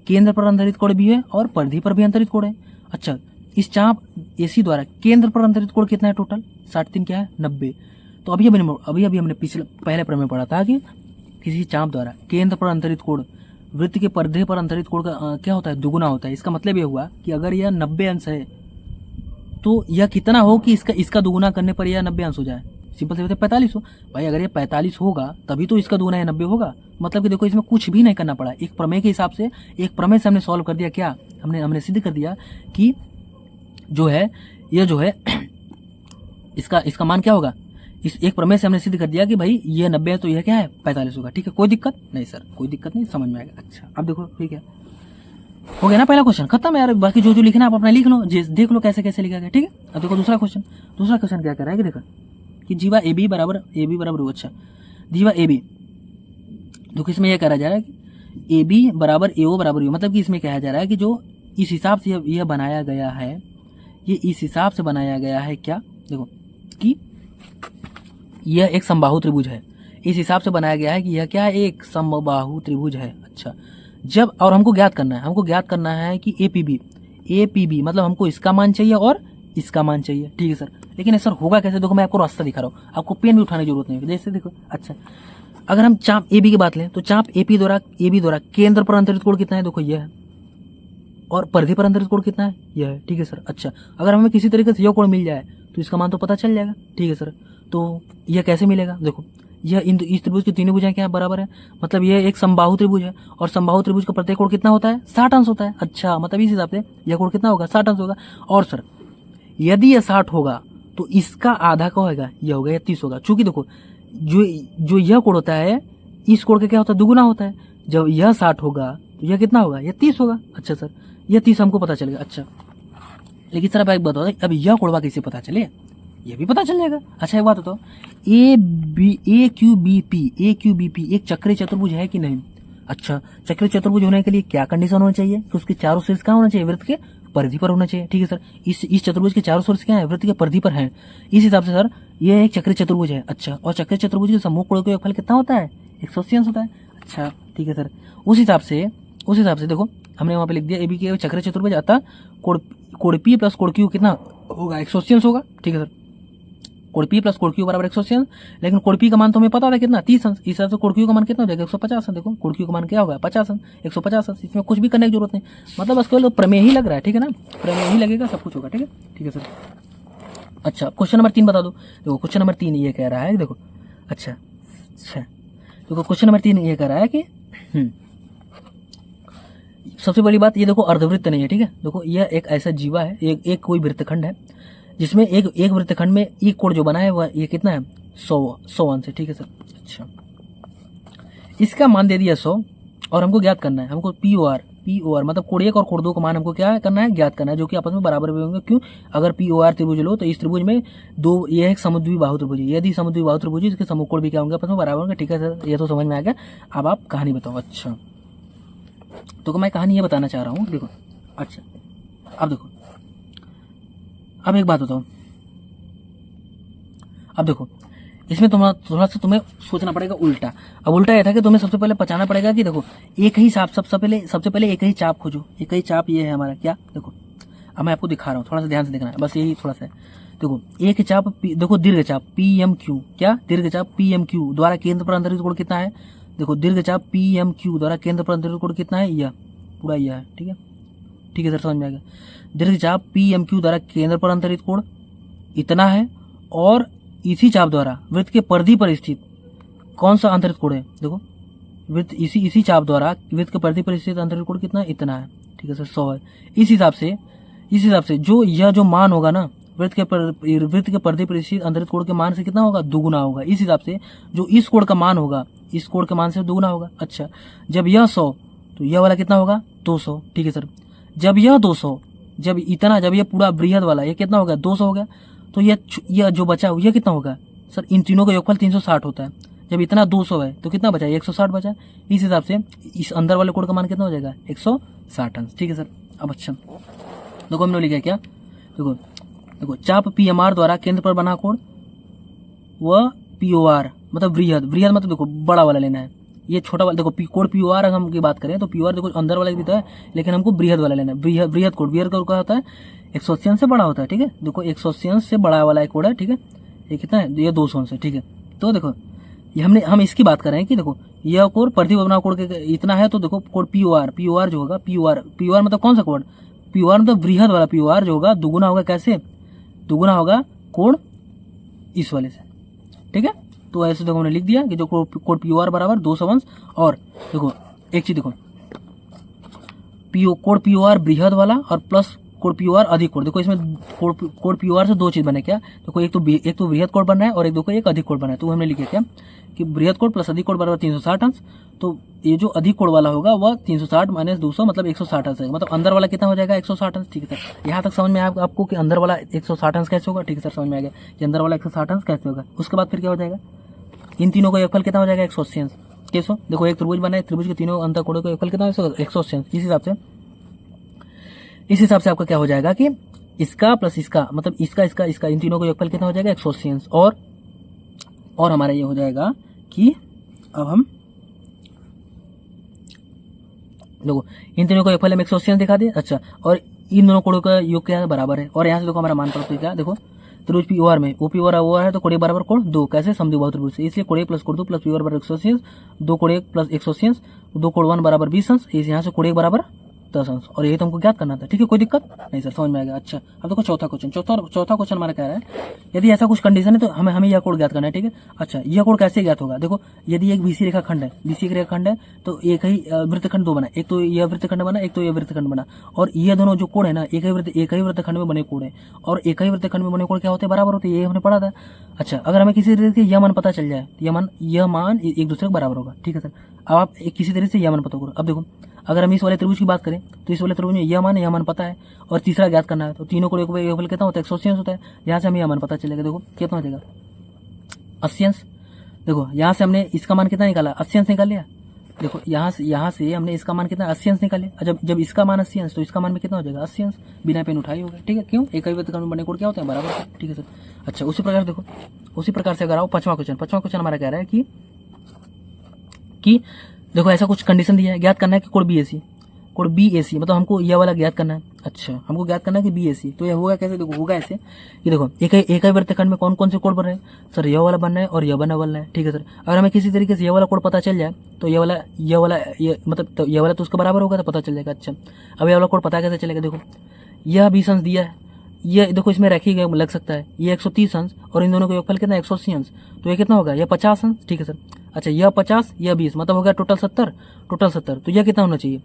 केंद्र पर अंतरित कोण भी है और परिधि पर भी अंतरित कोण है। अच्छा, इस चाप ए सी द्वारा केंद्र पर अंतरित कोण कितना है टोटल? 60 क्या है? 90। तो अभी हमने पहले प्रमेय पढ़ा था कि किसी चाप द्वारा केंद्र पर अंतरित कोण वृत्त के परिधि पर अंतरित कोण का क्या होता है? दुगुना होता है। इसका मतलब ये हुआ कि अगर यह 90 अंश है तो यह कितना हो कि इसका दुगुना करने पर यह 90 अंश हो जाए? सिंपल से 45 हो। भाई अगर ये 45 होगा तभी तो इसका दुगुना 90 होगा। मतलब कि देखो इसमें कुछ भी नहीं करना पड़ा, एक प्रमेय के हिसाब से, एक प्रमेय से हमने सॉल्व कर दिया। क्या हमने सिद्ध कर दिया कि जो है यह जो है इसका मान क्या होगा? इस एक प्रमेय से हमने सिद्ध कर दिया कि भाई ये 90 है तो यह क्या है? 45 होगा। ठीक है, कोई दिक्कत नहीं सर, कोई दिक्कत नहीं, समझ में आएगा। अच्छा, अब देखो ठीक है, हो गया ना पहला क्वेश्चन, खत्म यार। बाकी जो लिखना आप अपना लिख लो, देख लो कैसे कैसे लिखा गया। ठीक है, अब देखो दूसरा क्वेश्चन क्या कह रहा है कि देखो कि जीवा ए बी बराबर अच्छा जीवा ए बी, देखो इसमें यह कहा जा रहा है कि ए बी बराबर ए ओ बराबर यू, मतलब कि इसमें कहा जा रहा है कि जो इस हिसाब से यह बनाया गया है, ये इस हिसाब से बनाया गया है क्या? देखो कि यह एक समबाहु त्रिभुज है, इस हिसाब से बनाया गया है कि यह क्या है? एक समबाहु त्रिभुज है। अच्छा, जब और हमको ज्ञात करना है कि ए पी बी मतलब हमको इसका मान चाहिए और इसका मान चाहिए। ठीक है सर, लेकिन सर होगा कैसे? देखो मैं आपको रास्ता दिखा रहा हूँ, आपको पेन भी उठाने की जरूरत नहीं है। जैसे देखो, अच्छा अगर हम चाप ए बी की बात लें तो चाप ए बी द्वारा केंद्र पर अंतरित कोण कितना है? देखो यह है, और परिधि पर अंतरित कोण कितना है? यह है। ठीक है सर, अच्छा अगर हमें किसी तरीके से यह कोण मिल जाए तो इसका मान तो पता चल जाएगा। ठीक है सर, तो यह कैसे मिलेगा? देखो यह इस त्रिभुज की तीनों भुजाएं क्या बराबर है, मतलब यह एक समबाहु त्रिभुज है और समबाहु त्रिभुज का प्रत्येक कोण कितना होता है? 60 अंश होता है। अच्छा, मतलब इस हिसाब से यह कोण कितना होगा? 60 अंश होगा। और सर यदि यह 60 होगा तो इसका आधा क्या होगा? यह होगा, यह 30 होगा। चूंकि देखो जो यह कोण होता है इस कोण का क्या होता है? दुगुना होता है। जब यह 60 होगा तो यह कितना होगा? यह 30 होगा। अच्छा सर, यह 30 हमको पता चलेगा। अच्छा, लेकिन सर अब एक बात बताओ, अब यह कोणवा कैसे पता चले? ये भी पता चल जाएगा। अच्छा एक बात बताओ, ए क्यू बी पी एक चक्रीय चतुर्भुज है कि नहीं? अच्छा, चक्रीय चतुर्भुज होने के लिए क्या कंडीशन होना चाहिए? कि उसके चारों शीर्ष कहाँ होना चाहिए? वृत्त के परिधि पर होना चाहिए। ठीक है सर, इस चतुर्भुज के चारों शीर्ष क्या है? वृत्त के परिधि पर है। इस हिसाब से सर ये एक चक्रीय चतुर्भुज है। अच्छा, और चक्रीय चतुर्भुज के समूह कोण का योगफल कितना होता है? 180 अंश होता है। अच्छा ठीक है सर, उस हिसाब से देखो हमने वहां पे लिख दिया ए बी के चक्रीय चतुर्भुज, अतः कोण पी प्लस कोण क्यू कितना होगा? 180 अंश होगा। ठीक है सर, कोण पी प्लस कोण क्यू बराबर 180 अंश, लेकिन कोण पी का मान तो हमें पता था कितना? 30 अंश। इस हिसाब से कोण क्यू का मान कितना हो जाएगा? 150 अंश। देखो कोण क्यू का मान क्या होगा? 50 अंश, 150 अंश। इसमें कुछ भी करने की जरूरत नहीं, मतलब बस केवल प्रमेय ही लग रहा है। ठीक है ना, प्रमेय ही लगेगा, सब कुछ होगा। ठीक है सर। अच्छा, क्वेश्चन नंबर 3 बता दो। देखो क्वेश्चन नंबर 3 ये कह रहा है, देखो अच्छा देखो क्वेश्चन नंबर 3 ये कह रहा है कि सबसे बड़ी बात ये देखो अर्धवृत्त नहीं है। ठीक है, देखो यह एक ऐसा जीवा है, एक कोई वृत्तखंड है जिसमें एक वृत्तखंड में एक कोण जो बना है वह ये कितना है? 100 अंश है। ठीक है सर, अच्छा इसका मान दे दिया 100 और हमको ज्ञात करना है, हमको पी ओ आर मतलब कोण 1 और कोण 2 का मान हमको क्या करना है? ज्ञात करना है, जो कि आपस में बराबर भी होंगे। क्यों? अगर पी ओ आर त्रिभुज लो तो इस त्रिभुज में यह एक समुद्रबाहु त्रिभुज है। यदि समुद्रबाहु त्रिभुज है इसके समूह कोण भी क्या होंगे? आपस में बराबर होंगे। ठीक है सर, ये तो समझ में आ गया। अब आप कहानी बताओ। अच्छा, तो मैं कहानी ये बताना चाह रहा हूँ। देखो अच्छा, अब देखो, अब एक बात बताओ, अब देखो इसमें थोड़ा सा तुम्हें सोचना पड़ेगा उल्टा। अब उल्टा यह था कि तुम्हें सबसे पहले पहचाना पड़ेगा कि देखो एक ही चाप, सबसे पहले एक ही चाप खोजो। एक ही चाप ये है हमारा क्या? देखो अब मैं आपको दिखा रहा हूँ, थोड़ा सा ध्यान से देखना है, बस यही थोड़ा सा है। देखो एक चाप, देखो दीर्घ चाप पी एम क्यू, क्या दीर्घ चाप पी एम क्यू द्वारा केंद्र पर अंतरित कोण कितना है? देखो दीर्घ चाप पी एम क्यू द्वारा केंद्र पर अंतरित कोण कितना है? यह पूरा यह है। ठीक है सर, समझ में आ गया। दीर्घ चाप पी एम क्यू द्वारा केंद्र पर अंतरित कोण इतना है, और इसी चाप द्वारा वृत्त के परिधि पर स्थित कौन सा अंतरित कोण है? देखो वृत्त इसी चाप द्वारा वृत्त के परिधि पर स्थित अंतरित कोण कितना है? इतना है। ठीक है सर, 100 है। इस हिसाब से जो मान होगा ना वृत्त के परिधि पर स्थित अंतरित कोण के मान से कितना होगा? दुगुना होगा। इस हिसाब से जो इस कोण का मान होगा इस कोण के मान से दुगुना होगा। अच्छा, जब यह 100 तो यह वाला कितना होगा? 200। ठीक है सर, जब यह 200, जब यह पूरा बृहद वाला ये कितना होगा? 200 हो गया। तो यह जो बचा यह कितना होगा? सर इन तीनों का योगफल 360 होता है। जब इतना 200 है तो कितना बचा, 160 बचा। इस हिसाब से इस अंदर वाले कोड का मान कितना हो जाएगा, 160 अंश। ठीक है सर। अब अच्छा देखो हमने लिखा है क्या, देखो देखो चाप PMR द्वारा केंद्र पर बना कोड व POR मतलब वृहद, वृहद मतलब देखो बड़ा वाला लेना है, ये छोटा वाला देखो कोड POR अगर हम की बात करें तो POR देखो अंदर वाला भी तो है, लेकिन हमको वृहद वाला लेना है। वृहद कोड, वृहद कोड क्या होता है, 180 अंश से बड़ा होता है। ठीक है, देखो 180 अंश से बड़ा वाला एक कोड है। ठीक है, ये कितना है, ये 200 अंश है। ठीक है, तो देखो ये हम इसकी बात कर रहे हैं कि देखो यह कोड प्रतिबंधना कोड के इतना है, तो देखो कोड POR जो होगा, POR मतलब कौन सा कोड, POR मतलब वृहद वाला POR जो होगा दुगुना होगा, कैसे दुगुना होगा कोड इस वाले से। ठीक है, तो ऐसे देखो हमने लिख दिया कि जो कोड POR बराबर 200 अंश। और देखो एक चीज देखो कोड POR बृहद वाला और प्लस कोड POR अधिक कोड। देखो इसमें कोड POR से दो चीज बने क्या, देखो एक तो बृहद कोड बन रहा है और एक देखो एक अधिक कोड बना है। तो हमने लिखा क्या कि बृहद कोड प्लस अधिक कोड बराबर 360 अंश। तो ये जो अधिक कोड वाला होगा वह 360 माइनस 200 मतलब 160 अंश है, मतलब अंदर वाला कितना हो जाएगा, 160 अंश। ठीक है सर, यहाँ तक समझ में आया आपको कि अंदर वाला 160 अंश कैसे होगा। ठीक है सर, समझ में आ गया कि अंदर वाला 160 अंश कैसे होगा। उसके बाद फिर क्या हो जाएगा, इन तीनों का योगफल कितना हो जाएगा, 180 अंश। कैसे, देखो एक त्रिभुज बना है, त्रिभुज के तीनों अंतर कोणों का योगफल कितना है, 180 अंश। इस हिसाब से आपका क्या हो जाएगा कि इसका प्लस इसका मतलब इसका इन तीनों का योगफल कितना हो जाएगा, 180 अंश। और हमारा ये हो जाएगा कि अब हम देखो इन तीनों का योगफल हम 180 अंश दिखा दिए। अच्छा, और इन दोनों कोणों का योग क्या है, बराबर है। और यहाँ से देखो हमारा मान प्राप्त क्या, देखो त्रिभुज POR में OP और है तो कोण बराबर कोण 2, कैसे समद्विबाहु त्रिभुज से, इसलिए कोण प्लस कोण 2 प्लस POR बराबर 180 अंश, 2 कोण 1 प्लस 180 अंश, 2 कोण 1 बराबर 20 अंश, इस यहाँ से कोण 1 बराबर 10 अंश। और ये तो हमको ज्ञात करना था। ठीक है, कोई दिक्कत नहीं सर, समझ में आ गया। अच्छा, अब देखो चौथा क्वेश्चन हमारा कह रहा है यदि ऐसा कुछ कंडीशन है तो हमें यह कोड ज्ञात करना है। ठीक है, अच्छा यह कोड कैसे ज्ञात होगा, देखो यदि एक BC रेखाखंड है तो एक ही वृत्तखंड दो बना, एक तो यह वृत्तखंड बना, एक तो यह वृत्तखंड बना, और ये दोनों जो कोड है ना एक ही वृत्तखंड में बने कोड है, और एक ही वृत्तखंड में बने कोड क्या होते हैं, बराबर होते हैं, ये हमने पढ़ा था। अच्छा, अगर हमें किसी तरीके से यह मान पता चल जाए, यह मान एक दूसरे के बराबर होगा। ठीक है सर, अब आप किसी तरीके से यह मान पता करो। अब देखो अगर हम इस वाले त्रिभुज की बात करें तो इस वाले त्रिभुज में यह मान पता है, और तीसरा ज्ञात करना है, तो तीनों को योगफल कितना होता है, 180 अंश होता है। यहाँ से हमें यह मान पता चलेगा, देखो कितना हो जाएगा, 80 अंश। देखो यहाँ से हमने इसका मान कितना निकाला, 80 अंश निकाल लिया। देखो यहाँ से हमने इसका मान कितना, 80 अंश निकाले। जब इसका मान 80 अंश तो इसका मान भी कितना हो जाएगा, 80 अंश, बिना पेन उठाई होगा। ठीक है, क्यों, एक ही वृत्तखंड में बने कोण क्या होते हैं, बराबर। ठीक है सर। अच्छा, उसी प्रकार देखो उसी प्रकार से अगर आओ पांचवा क्वेश्चन हमारा कह रहा है कि देखो ऐसा कुछ कंडीशन दिया है, ज्ञात करना है कि कोड BAC मतलब हमको यह वाला ज्ञात करना है। अच्छा, हमको ज्ञात करना है कि BAC, तो यह होगा कैसे, देखो होगा ऐसे कि देखो एक ही वृत्तखंड में कौन कौन से कोड बन रहे हैं, सर यह वाला बन रहा है और यह बनना है। ठीक है सर, अगर हमें किसी तरीके से यह वाला कोड पता चल जाए तो यह वाला तो उसका बराबर होगा, तो पता चल जाएगा। अच्छा, अब यह वाला कोड पता कैसे चलेगा, देखो यह 20 अंश दिया है, ये देखो इसमें रखी गई लग सकता है, ये 130 अंश और इन दोनों का योगफल कितना, 180 अंश, तो ये कितना होगा, यह 50 अंश। ठीक है सर। अच्छा, यह 50 यह 20 मतलब हो गया टोटल 70, तो यह कितना होना चाहिए,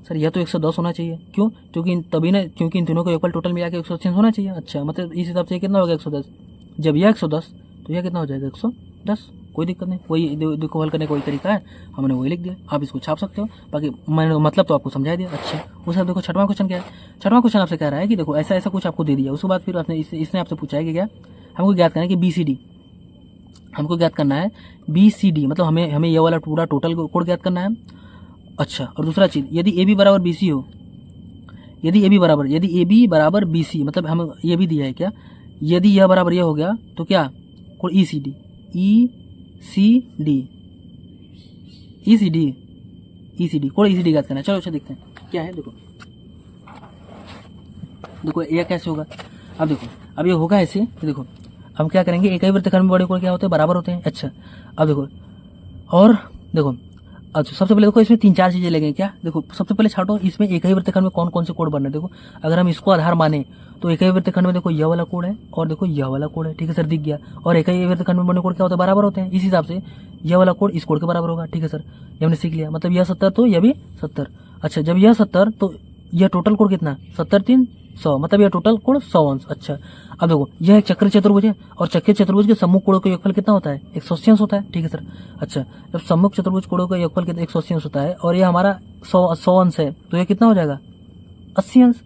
सर यह तो 110 होना चाहिए। क्यों, क्योंकि इन तीनों का योगफल टोटल मिला के 180 होना चाहिए। अच्छा, मतलब इस हिसाब से कितना होगा, 110। जब यह 110 तो यह कितना हो जाएगा, 110। कोई दिक्कत नहीं, वही देखो हल करने का वही तरीका है, हमने वही लिख दिया, आप इसको छाप सकते हो, बाकी मैंने मतलब तो आपको समझा दिया। अच्छा, उसके देखो छठवां क्वेश्चन क्या है, छठवां क्वेश्चन आपसे कह रहा है कि देखो ऐसा कुछ आपको दे दिया, उसके बाद फिर इसने आपसे पूछा है कि क्या हमको ज्ञात करना है कि BCD, हमको ज्ञात करना है BCD मतलब हमें यह वाला पूरा टोटल कोड ज्ञात करना है। अच्छा, और दूसरा चीज यदि AB बराबर BC हो, यदि AB बराबर BC मतलब हम ये भी दिया है क्या, यदि यह बराबर यह हो गया तो क्या कोड ECD कोड ECD ज्ञात करना है। चलो अच्छा देखते हैं क्या है, देखो यह कैसे होगा। अब देखो अब ये होगा ऐसे, देखो हम क्या करेंगे, एक ही वृत्तखंड में बड़े कोण क्या होते हैं, बराबर होते हैं। अच्छा, अब देखो और देखो अच्छा सबसे पहले देखो इसमें 3-4 चीजें लगेंगी क्या, देखो सबसे पहले छाटो इसमें एक ही वृत्तखंड में कौन कौन से कोड बन रहे हैं। देखो अगर हम इसको आधार माने तो एक ही वृत्तखंड में देखो यह वाला कोड है और देखो यह वाला कोड है। ठीक है सर, दिख गया। और एक ही वृत्तखंड में बने कोड क्या होते हैं, बराबर होते हैं। इस हिसाब से यह वाला कोड इस कोड के बराबर होगा। ठीक है सर, ये हमने सीख लिया, मतलब यह 70 तो यह भी 70। अच्छा, जब यह 70 तो यह टोटल कोड कितना, 70 100 मतलब यह टोटल कोड 100 अंश। अच्छा, अब देखो यह एक चक्र चतुर्भुज है और चक्र चतुर्भुज के सम्मुख कोणों का योगफल कितना होता है, 180 अंश होता है। ठीक है सर। अच्छा, जब सम्मुख चतुर्भुज कोणों का योगफल कितना 180 अंश होता है और यह हमारा 100 अंश है तो यह कितना हो जाएगा, 80 अंश।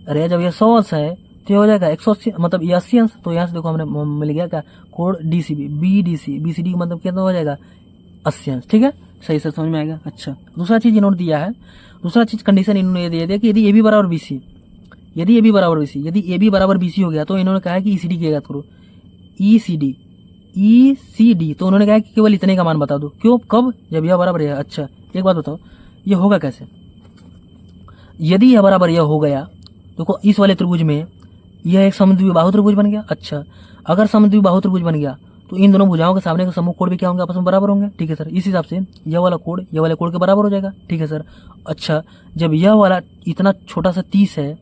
अरे जब यह 100 अंश है तो यह हो जाएगा 180 मतलब ये 80 अंश। तो यहाँ से देखो हमने मिल गया क्या कोड BCD का मतलब कितना हो जाएगा 80 अंश, ठीक है, सही से समझ में आएगा। अच्छा, दूसरा चीज इन्होंने दिया है, दूसरा चीज कंडीशन इन्होंने ये दिया कि यदि ए बी बराबर बी सी, यदि ए बी बराबर बी सी, यदि ए बी बराबर बी सी हो गया तो इन्होंने कहा है कि ईसीडी की याद करो, ईसीडी, ईसीडी, तो उन्होंने कहा कि केवल इतने का मान बता दो। क्यों, कब, जब यह बराबर है। अच्छा, एक बात बताओ, ये होगा कैसे? यदि यह बराबर यह हो गया, देखो इस वाले त्रिभुज में यह एक समद्विबाहु त्रिभुज बन गया। अच्छा, अगर समद्विबाहु त्रिभुज बन गया तो इन दोनों भुजाओं के सामने का समूह कोण भी क्या होंगे, आपस में बराबर होंगे, ठीक है सर। इस हिसाब से यह वाला कोण के बराबर हो जाएगा, ठीक है सर। अच्छा, जब यह वाला इतना छोटा सा 30 है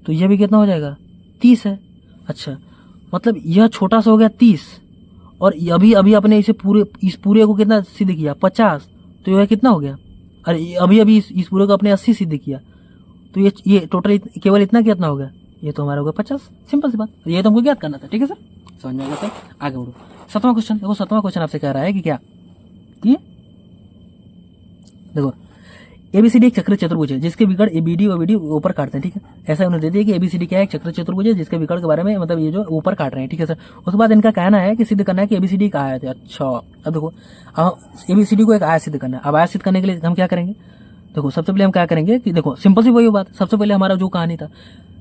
तो यह भी कितना हो जाएगा, 30 है। अच्छा, मतलब यह छोटा सा हो गया 30, और अभी अभी अपने इस पूरे को कितना सिद्ध किया, 50, तो यह कितना हो गया, अरे अभी अभी इस पूरे को अपने 80 सिद्ध किया, तो ये टोटल केवल इतना कितना हो गया, ये तो हमारा हो गया 50। सिंपल सी बात, ये तो हमको ज्ञात करना था, ठीक है सर, समझ में आ गया सर। आगे बढ़ो, 7वां क्वेश्चन। देखो 7वां क्वेश्चन आपसे कह रहा है कि क्या, कि देखो एबीसीडी एक चक्र चतुर्भुज है जिसके विकर्ण एबीडी और बीडी ऊपर काटते हैं, ठीक है। ऐसा उन्होंने दे दिया कि एबीसीडी क्या है, एक चक्र चतुर्भुज है जिसके विकर्ण के बारे में, मतलब ये जो ऊपर काट रहे हैं, ठीक है सर। उसके बाद इनका कहना है कि सिद्ध करना है कि एबीसीडी एक आयत है। अच्छा, अब देखो एबीसीडी को एक आयत सिद्ध करना है। अब आयत सिद्ध करने के लिए हम क्या करेंगे, देखो सबसे पहले हम क्या करेंगे कि देखो सिंपल सी वही बात, सबसे पहले हमारा जो कहानी था,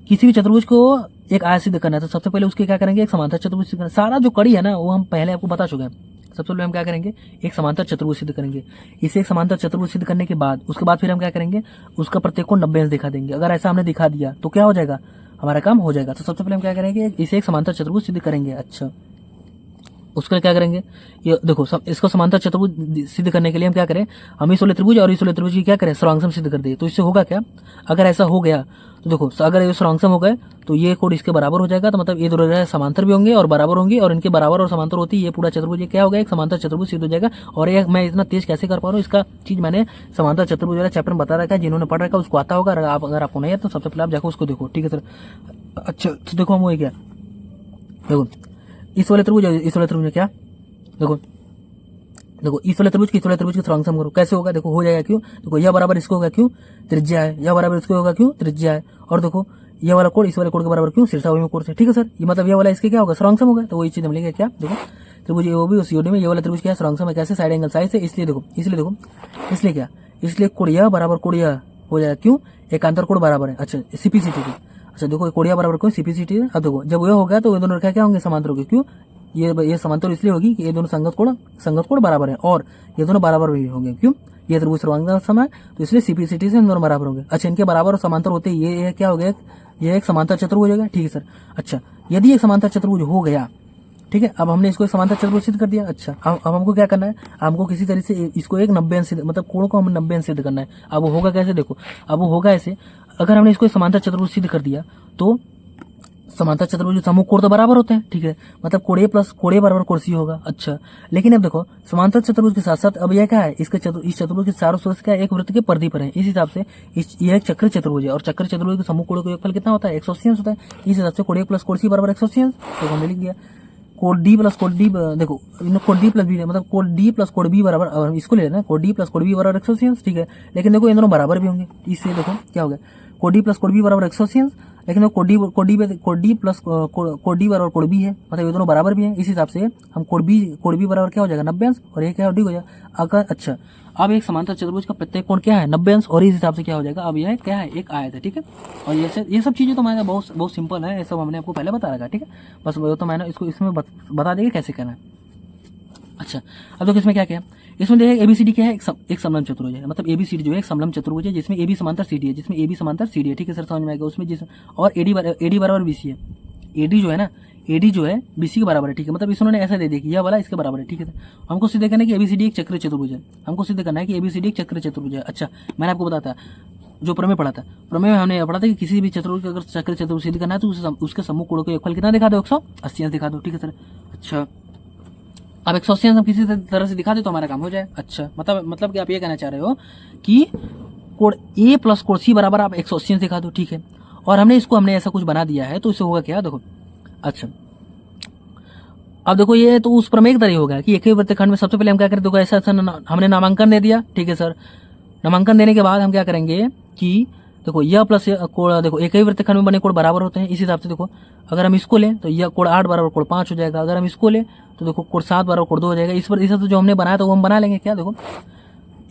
किसी भी चतुर्भुज को एक आयत सिद्ध करना है तो सबसे पहले उसके क्या करेंगे, एक समांतर चतुर्भुज सिद्ध करना। सारा जो कड़ी है ना वो हम पहले आपको बता चुके हैं। सबसे पहले हम क्या करेंगे, एक समांतर चतुर्भुज सिद्ध करेंगे। इसे एक समांतर चतुर्भुज सिद्ध करने के बाद उसके बाद फिर हम क्या करेंगे, उसका प्रत्येक को 90 अंश दिखा देंगे। अगर ऐसा हमने दिखा दिया तो क्या हो जाएगा, हमारा काम हो जाएगा। तो सबसे पहले हम क्या करेंगे, इसे एक समांतर चतुर्भुज सिद्ध करेंगे। अच्छा, उसके लिए क्या करेंगे, ये देखो इसको समांतर चतुर्भुज सिद्ध करने के लिए हम क्या करें, हम इस वाले त्रिभुज और इस वाले त्रिभुज की क्या करें, सर्वांगसम सिद्ध कर दें। तो इससे होगा क्या, अगर ऐसा हो गया तो देखो अगर ये सर्वांगसम हो गए तो ये कोण इसके बराबर हो जाएगा। तो मतलब ये दोनों समांतर भी होंगे और बराबर होंगे, और इनके बराबर और समांतर होती है ये पूरा चतुर्भुज क्या हो गया, एक समांतर चतुर्भुज सिद्ध हो जाएगा। और ये मैं इतना तेज कैसे कर पा रहा हूँ, इसका चीज मैंने समांतर चतुर्भुज वाला चैप्टर में बता रखा है, जिन्होंने पढ़ रखा है उसको आता होगा। अगर आपको नहीं है तो सबसे पहले आप जाकर उसको देखो, ठीक है सर। अच्छा, तो देखो हम वो क्या, देखो इस वाले त्रिभुज इस वाले त्रिभुज क्या, देखो इस वाले त्रिभुज की सर्वांगसम करो, कैसे होगा, देखो हो जाएगा, क्यों, देखो यह बराबर इसको होगा, क्यों, त्रिज्या है, यह बराबर इसको होगा, क्यों, त्रिज्या है। और देखो यह वाला कोण इस वाले कोण के बराबर, क्यों, शीर्षाभिमुख कोण से, ठीक है सर। ये मतलब यह वाला इसके क्या होगा, सर्वांगसम होगा। तो वही चीज हम लेंगे क्या, देखो त्रिभुज वो भी उस योनि में ये वाला त्रिभुज क्या है, सर्वांगसम है, कैसे, साइड एंगल साइड से। इसलिए देखो इसलिए क्या, इसलिए कोण यह बराबर कोण यह हो जाएगा, क्यों, एकांतर कोण बराबर है। अच्छा, सीपीसीटी। अच्छा देखो कोणिया बराबर क्यों, सीपीसीटी। अब देखो जब यह हो गया तो ये दोनों क्या होंगे, समांतर होंगे। क्यों, ये समांतर इसलिए होगी कि ये दोनों संगत कोण बराबर है, और ये दोनों बराबर भी होंगे। क्यों, ये त्रिभुज सर्वांगसम है तो इसलिए सीपीसीटी से इन दोनों बराबर होंगे। अच्छा, इनके बराबर और समांतर होते ये क्या हो गया, ये एक समांतर चतुर्भुज हो गया, ठीक है सर। अच्छा, यदि एक समांतर चतुर्भुज हो गया, ठीक है, अब हमने इसको एक समांतर चतुर्भुज सिद्ध कर दिया। अच्छा, अब हमको क्या करना है, हमको किसी तरह से इसको एक 90 अंश मतलब कोण को हमें 90 अंश सिद्ध करना है। अब वो होगा कैसे, देखो अब वो होगा ऐसे, अगर हमने इसको समांतर चतुर्भुज सिद्ध कर दिया तो समांतर चतुर्भुज समूह कोण तो बराबर होते हैं, ठीक है, मतलब कोण प्लस कोण बराबर कोण सी होगा। अच्छा, लेकिन अब देखो समांतर चतुर्भुज के साथ साथ अब यह क्या है, इसके इस चतुर्भुज के चारों सदस्य क्या एक वृत्त के परिधि पर है। इस हिसाब से यह एक चक्र चतुर्भुज है, और चक्र चतुर्भुज के समूह कोण का योगफल कितना होता है, 180 अंश होता है। इस हिसाब से कोण प्लस कोण सी बराबर 180 अंश, तो हमने लिख दिया। कोण डी प्लस कोण डी, देखो कोण डी प्लस बी मतलब कोण डी प्लस कोण बी बराबर, इसको ले लेना कोण डी प्लस कोण बी बराबर 180 अंश, ठीक है। लेकिन देखो इन दोनों बराबर भी होंगे, इससे देखो क्या हो गया, कोण डी प्लस कोण बी बराबर 180 अंश, लेकिन कोण डी प्लस कोण डी बराबर कोण बी है, मतलब ये दोनों बराबर भी हैं। इस हिसाब से हम कोण बी बराबर क्या हो जाएगा, 90 अंश, और ये क्या डी हो जाएगा। अगर अच्छा, अब एक समांतर चतुर्भुज का प्रत्येक कोण क्या है, 90 अंश, और इस हिसाब से क्या हो जाएगा, अब यह क्या है, एक आयत है, ठीक है। और ये सब चीजें तो मैंने बहुत सिंपल है, ये सब हमने आपको पहले बता रखा, ठीक है। बस वो तो मैंने इसको इसमें बता देंगे कैसे करना है। अच्छा, अब देखो इसमें क्या क्या है, इसमें देखिए एबीसीडी क्या है, एक समलंब चतुर्भुज है, मतलब एबीसीडी जो है एक समलंब चतुर्भुज है जिसमें एबी समांतर सीडी है, जिसमें एबी समांतर सीडी है, ठीक है सर, समझ में आएगा। उसमें जिस और एडी बराबर बीसी है, एडी जो है ना, एडी जो है बीसी के बराबर है, ठीक है। मतलब इन्होंने ऐसा दे दिया कि यह वाला इसके बराबर है, ठीक है। हमको सिद्ध करना है कि एबीसीडी एक चक्र चतुर्भुज है, हमको सिद्ध करना है कि एबीसीडी एक चक्र चतुर्भुज है। अच्छा, मैंने आपको बताया जो प्रमेय पढ़ा था, प्रमेय में हमने पढ़ा था कि किसी भी चतुर्भुज का अगर चक्र चतुर्भुज सिद्ध करना है तो उसके समूह कोणों का योगफल कितना दिखा दो, 180 अंश दिखा दो, ठीक है सर। अच्छा, अब 180 अंश हम किसी तरह से दिखा दे तो हमारा काम हो जाए। अच्छा, मतलब कि आप ये कहना चाह रहे हो कि कोण ए प्लस कोण सी बराबर आप 180 अंश दिखा दो, ठीक है। और हमने ऐसा कुछ बना दिया है तो इससे होगा क्या, देखो। अच्छा, अब देखो ये तो उस प्रमेय की तरह हो गया कि एक ही वृत्तखंड में सबसे पहले हम क्या करें, देखो ऐसा हमने नामांकन दे दिया, ठीक है सर। नामांकन देने के बाद हम क्या करेंगे कि देखो यह प्लस कोण, देखो एक ही वृत्तखंड में बने कोण बराबर होते हैं। इस हिसाब से देखो अगर हम इसको लें तो यह कोण 8 बराबर कोण 5 हो जाएगा, अगर हम इसको लें तो देखो कोण 7 बराबर कोण 2 हो जाएगा। इस पर इसे तो जो हमने बनाया था वो हम बना लेंगे। क्या देखो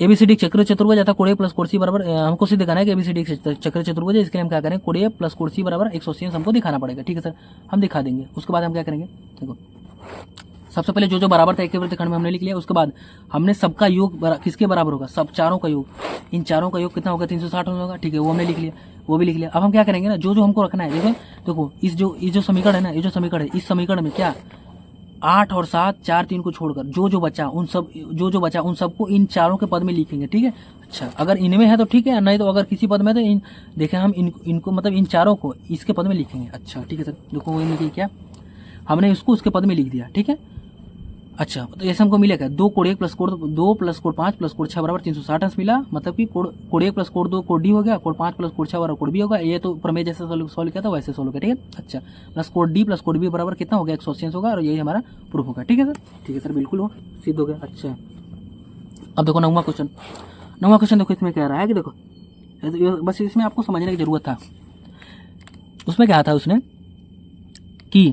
एबीसीडी चक्र चतुर्भुज आता कोण ए प्लस कोण सी बराबर, हमको सिद्ध करना है कि एबीसीडी चक्र चतुर्भुज है, इसके लिए हम क्या करें कोण ए प्लस कोण सी बराबर 180 हमको दिखाना पड़ेगा। ठीक है सर, हम दिखा देंगे। उसके बाद हम क्या करेंगे, देखो सबसे पहले जो जो बराबर था एक वृत्तखंड में हमने लिख लिया। उसके बाद हमने सबका योग किसके बराबर होगा, सब चारों का योग, इन चारों का योग कितना होगा 360 होगा। ठीक है, वो हमने लिख लिया, वो भी लिख लिया। अब हम क्या करेंगे ना, जो जो हमको रखना है, देखो इस जो समीकरण है ना, ये जो समीकरण है, इस समीकरण में क्या 8 और 7 4 3 को छोड़कर जो जो बचा उन सबको इन चारों के पद में लिखेंगे। ठीक है, अच्छा अगर इनमें है तो ठीक है, नहीं तो अगर किसी पद में तो देखें हम इनको मतलब इन चारों को इसके पद में लिखेंगे। अच्छा ठीक है सर, देखो वही लिखिए, क्या हमने इसको उसके पद में लिख दिया। ठीक है, अच्छा तो ऐसे हमको मिलेगा 2 कोण 1 प्लस कोण 2 प्लस कोण 5 प्लस कोण 6 बराबर 360 अंश मिला। मतलब कि कोण 1 प्लस कोण 2 कोण डी हो गया, कोण 5 प्लस कोण 6 बराबर कोण बी होगा। ये तो प्रमेय जैसे सॉल्व किया था वैसे सॉल्व किया। ठीक है, अच्छा प्लस कोण डी प्लस कोण बी बराबर कितना हो गया 180 अंश होगा, और यही हमारा प्रूफ होगा। ठीक है सर, ठीक है सर, बिल्कुल हो सिद्ध हो गया। अच्छा अब देखो 9वां क्वेश्चन देखो इसमें कह रहा है कि देखो बस इसमें आपको समझने की जरूरत था। उसमें क्या था उसने कि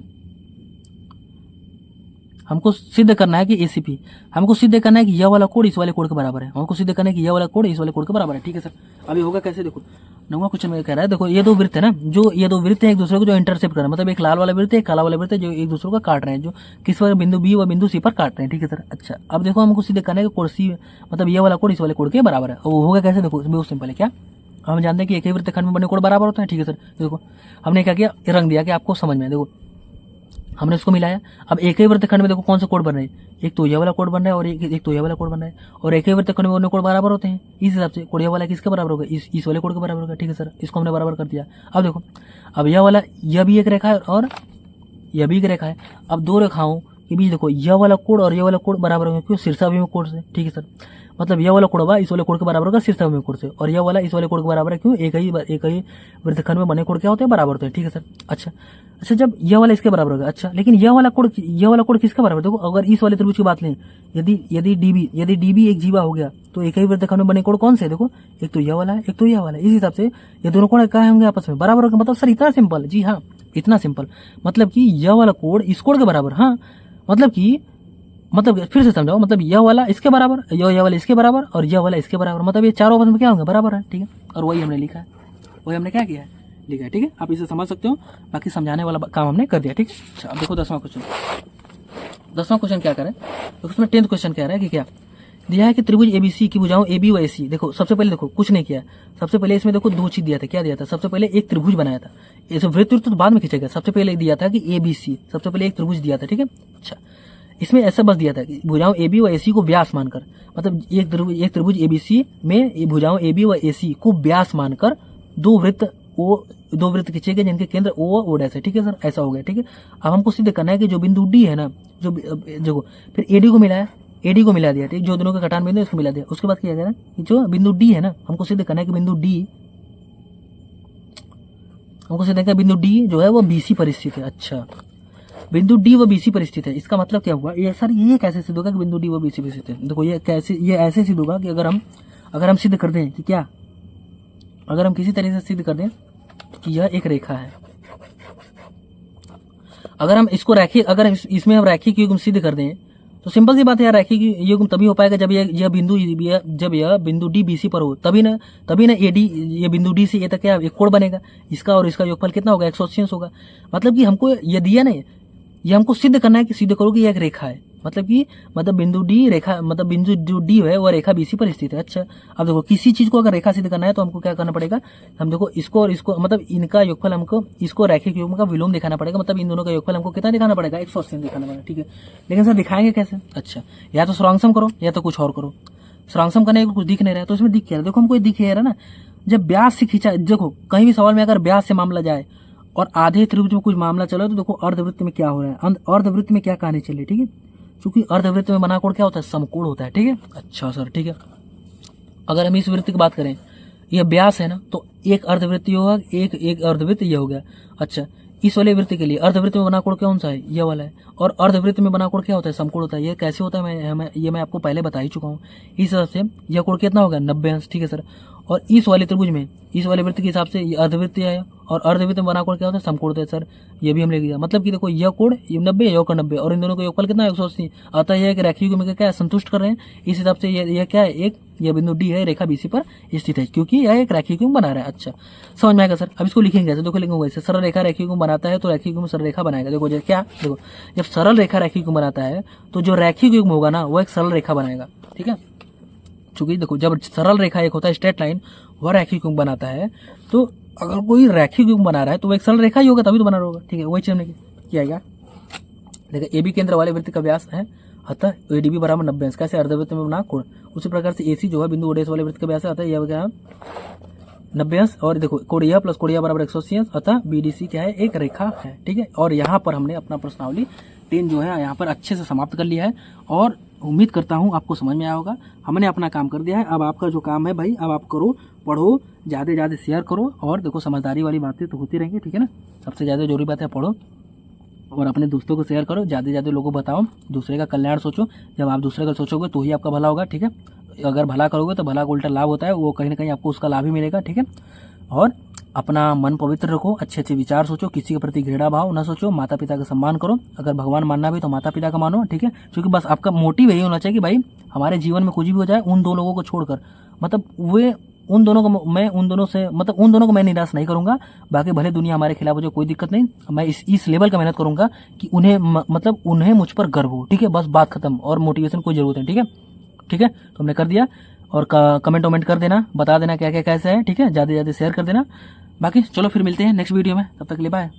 हमको सिद्ध करना है कि एसीपी, हमको सिद्ध करना है कि यह वाला कोण इस वाले कोण के बराबर है, हमको सिद्ध करना है कि यह वाला कोण इस वाले कोण के बराबर है। ठीक है सर, अभी होगा कैसे, देखो 9वां क्वेश्चन में कह रहा है, देखो ये दो वृत्त है ना, जो ये दो वृत्त है एक दूसरे को जो इंटरसेप्ट कर रहे हैं, मतलब एक लाल वाला वृत्त है एक काला वाला वृत्त है, जो एक दूसरे को काट रहे हैं, जो किस पर बिंदु बी व बिंदु सी पर काट रहे हैं। ठीक है सर, अच्छा अब देखो हमको सिद्ध करना है कि कोण सी मतलब यह वाला कोण इस वाले कोण के बराबर है। वो होगा कैसे, देखो बहुत सिंपल है। क्या हम जानते हैं कि एक ही वृत्तखंड में बने कोण बराबर होते हैं। ठीक है सर, देखो हमने क्या किया, रंग दिया कि आपको समझ में। देखो हमने इसको मिलाया, अब एक ही वृत्तखंड में देखो कौन सा कोण बन रहा है, एक तो यह वाला कोण बन रहा है और एक तो यह वाला कोण बन रहा है, और एक ही वृत्तखंड में दोनों कोण बराबर होते हैं। इस हिसाब से कोण यह वाला किसके बराबर होगा, इस वाले कोण के बराबर होगा। ठीक है सर, इसको हमने बराबर कर दिया। अब देखो अब यह वाला यह भी एक रेखा है और यह भी एक रेखा है। अब दो रेखाओं के बीच देखो यह वाला कोण और यह वाला कोण बराबर होंगे, क्यों, शीर्षाभिमुख कोण से। ठीक है सर, मतलब यह वाला कोण इस वाले कोण के बराबर होगा शीर्षाभिमुख कोण से, और यह वाला इस वाले कोण के बराबर है, क्यों, एक ही वृत्तखंड में बने कोण क्या होते हैं, बराबर होते हैं। ठीक है सर, अच्छा जब यह वाला इसके बराबर होगा, अच्छा लेकिन यह वाला कोण किसका बराबर, देखो अगर इस वाले त्रिभुज की बात लें, यदि डीबी एक जीवा हो गया तो एक ही वृत्तखंड में बने कोण कौन से, देखो एक तो यह वाला है एक तो यह वाला है। इस हिसाब से ये दोनों कोण क्या होंगे, आपस में बराबर होंगे। मतलब सर इतना सिंपल, जी हाँ इतना सिंपल, मतलब कि यह वाला कोण इस कोण के बराबर, हाँ मतलब फिर से समझाओ, मतलब यह वाला इसके बराबर, यह वाला इसके बराबर और यह वाला इसके बराबर, मतलब ये चारों आपस में क्या होंगे, बराबर है। ठीक है, और वही हमने लिखा है, वही हमने क्या किया है, लिखा है। ठीक है, आप इसे समझ सकते हो, बाकी समझाने वाला काम हमने कर दिया। ठीक है, अच्छा अब देखो 10वां क्वेश्चन क्या करें, तो उसमें 10th क्वेश्चन कह रहा है कि क्या दिया है कि त्रिभुज एबीसी की भुजाओं एबी व एसी। देखो सबसे पहले देखो कुछ नहीं किया, सबसे पहले इसमें देखो दो चीज दिया था। क्या दिया था, सबसे पहले एक त्रिभुज बनाया था, ये वृत्त तो बाद में खींचेगा, सबसे पहले दिया था कि एबीसी, सबसे पहले एक त्रिभुज दिया था। ठीक है, अच्छा इसमें ऐसा बस दिया था कि भुजाओं एबी व एसी को व्यास मानकर, मतलब एक त्रिभुज एबीसी में भुजाओं एबी व एसी को व्यास मानकर दो वृत्त खींचे गए जिनके केंद्र ओ व ओ डैश है। ठीक है सर, ऐसा हो गया। ठीक है, अब हमको सिद्ध करना है कि जो बिंदु डी है ना, जो फिर एडी को मिला दिया। ठीक, जो दोनों का कटान बिंदु इसको मिला दिया। उसके बाद क्या करें कि जो बिंदु डी है ना, हमको सिद्ध करना है कि बिंदु डी जो है वो बीसी पर स्थित है। अच्छा बिंदु डी व बीसी पर स्थित है, इसका मतलब क्या हुआ, ये सर ये कैसे सिद्ध होगा कि बिंदु डी व बीसी पर स्थित है। देखो ये ऐसे सिद्ध होगा कि अगर हम सिद्ध कर दें कि क्या, अगर हम किसी तरह से सिद्ध कर दें कि यह एक रेखा है, अगर हम इसको इसमें हम रैखिक युग्म सिद्ध कर दें तो सिंपल सी बात है यार, रैखिक युग्म तभी हो पाएगा जब यह बिंदु डी बीसी पर हो, तभी ना एडी ये बिंदु डी से ये तक क्या एक कोण बनेगा, इसका और इसका योगफल कितना होगा 180 होगा। मतलब कि हमको ये दिया नहीं, ये हमको सिद्ध करना है कि सिद्ध करो कि यह एक रेखा है, मतलब बिंदु डी रेखा, मतलब बिंदु जो डी है वह रेखा बीसी पर स्थित है। अच्छा अब देखो किसी चीज को अगर रेखा सिद्ध करना है तो हमको क्या करना पड़ेगा, हम देखो इसको और इसको मतलब इनका योगफल, हमको इसको रैखिक युग्म का विलोम दिखाना पड़ेगा, मतलब इन दोनों का योगफल हमको कितना दिखाना पड़ेगा 180 दिखाना पड़ेगा। ठीक है, लेकिन सर दिखाएंगे कैसे, अच्छा या तो स्रांगसम करो या तो कुछ और करो। स्रांगसम करने को कुछ दिख नहीं रहा है तो इसमें दिख क्या रहा है, देखो हमको दिख रहा है ना, जब व्यास से खींचा, देखो कहीं भी सवाल में अगर व्यास से मामला जाए और आधे त्रिभुज में कुछ मामला चलो तो देखो अर्धवृत्त में क्या हो रहा है, अर्धवृत्त में क्या कहानी चली। ठीक है, क्योंकि अर्धवृत्त में बना कोण क्या होता है, समकोण होता है। ठीक है, अच्छा सर ठीक है, अगर हम इस वृत्त की बात करें, यह व्यास है ना, तो एक अर्धवृत्त होगा, एक अर्धवृत्त ये हो गया। अच्छा इस वाले वृत्त के लिए अर्धवृत्त में बना कोण कौन सा है, यह वाला है, और अर्धवृत्त में बना कोण क्या होता है, समकोण होता है। ये कैसे होता है मैं आपको पहले बता ही चुका हूँ। इस हिसाब से यह कोण कितना होगा 90 अंश। ठीक है सर, और इस वाले त्रिभुज में, इस वाले वृत्त के हिसाब से ये अर्धवृत्त है, और अर्धवृत्त में बना कोण क्या होता है, समकोण होता है सर। ये भी हम लिख दिया। मतलब कि देखो यह कोण 90, यह कोण 90, और इन दोनों का योगफल कितना है, 180। अतः यह एक रेखीय युग्म क्या है, संतुष्ट कर रहे हैं। इस हिसाब से यह क्या है, एक यह बिंदु डी है, रेखा बीसी पर स्थित है, क्योंकि यह एक रेखीय युग्म बना रहा है। अच्छा, समझ में आएगा सर। अब इसको लिखेंगे कैसे, देखो लिखेंगे वैसे, सरल रेखा रेखीय युग्म बनाता है तो रेखीय युग्म सरल रेखा बनाएगा। देखो क्या, देखो जब सरल रेखा रेखीय युग्म बनाता है तो जो रेखीय युग्म होगा ना वो एक सरल रेखा बनाएगा, ठीक है। चूंकि देखो जब सरल रेखा एक होता है स्ट्रेट लाइन, वह रेखीय युग्म बनाता है, तो अगर कोई रेखीय युग्म बना रहा है तो वो एक सरल रेखा ही होगा, तभी तो बना रहा होगा, ठीक है। वही चीज हमने किया गया। देखो ए बी केंद्र वाले वृत्त का व्यास है, अतः ए डी बी बराबर 90 अंश, कैसे, अर्धवृत्त में बना कोण। उसी प्रकार से ए सी जो है बिंदु ओडेस वाले वृत्त का व्यास है, अतः यह क्या है 90 अंश, और देखो कोण यह प्लस कोण यह बराबर 180 अंश, अतः बी डी सी क्या है, एक रेखा है, ठीक है। और यहाँ पर हमने अपना प्रश्नावली 10 जो है यहाँ पर अच्छे से समाप्त कर लिया है, और उम्मीद करता हूँ आपको समझ में आया होगा। हमने अपना काम कर दिया है, अब आपका जो काम है भाई, अब आप करो, पढ़ो, ज़्यादा से ज़्यादा शेयर करो, और देखो समझदारी वाली बातें तो होती रहेंगी, ठीक है ना। सबसे ज़्यादा जरूरी बात है पढ़ो, और अपने दोस्तों को शेयर करो, ज़्यादा से ज़्यादा लोगों को बताओ, दूसरे का कल्याण सोचो। जब आप दूसरे का सोचोगे तो ही आपका भला होगा, ठीक है। अगर भला करोगे तो भला का उल्टा लाभ होता है, वो कहीं ना कहीं आपको उसका लाभ ही मिलेगा, ठीक है। और अपना मन पवित्र रखो, अच्छे अच्छे विचार सोचो, किसी के प्रति घृणा भाव ना सोचो, माता पिता का सम्मान करो, अगर भगवान मानना भी तो माता पिता का मानो, ठीक है। क्योंकि बस आपका मोटिव यही होना चाहिए कि भाई हमारे जीवन में कुछ भी हो जाए, उन दो लोगों को छोड़कर, मतलब वे उन दोनों को मैं उन दोनों से मतलब उन दोनों को मैं निराश नहीं करूंगा। बाकी भले दुनिया हमारे खिलाफ हो जाए, कोई दिक्कत नहीं, मैं इस लेवल का मेहनत करूंगा कि उन्हें मतलब उन्हें मुझ पर गर्व हो, ठीक है। बस बात खत्म, और मोटिवेशन कोई जरूरत नहीं, ठीक है, ठीक है। तो हमने कर दिया, और कमेंट वमेंट कर देना, बता देना क्या क्या कैसे है, ठीक है। ज़्यादा से ज़्यादा शेयर कर देना। बाकी चलो फिर मिलते हैं नेक्स्ट वीडियो में, तब तक के लिए बाय।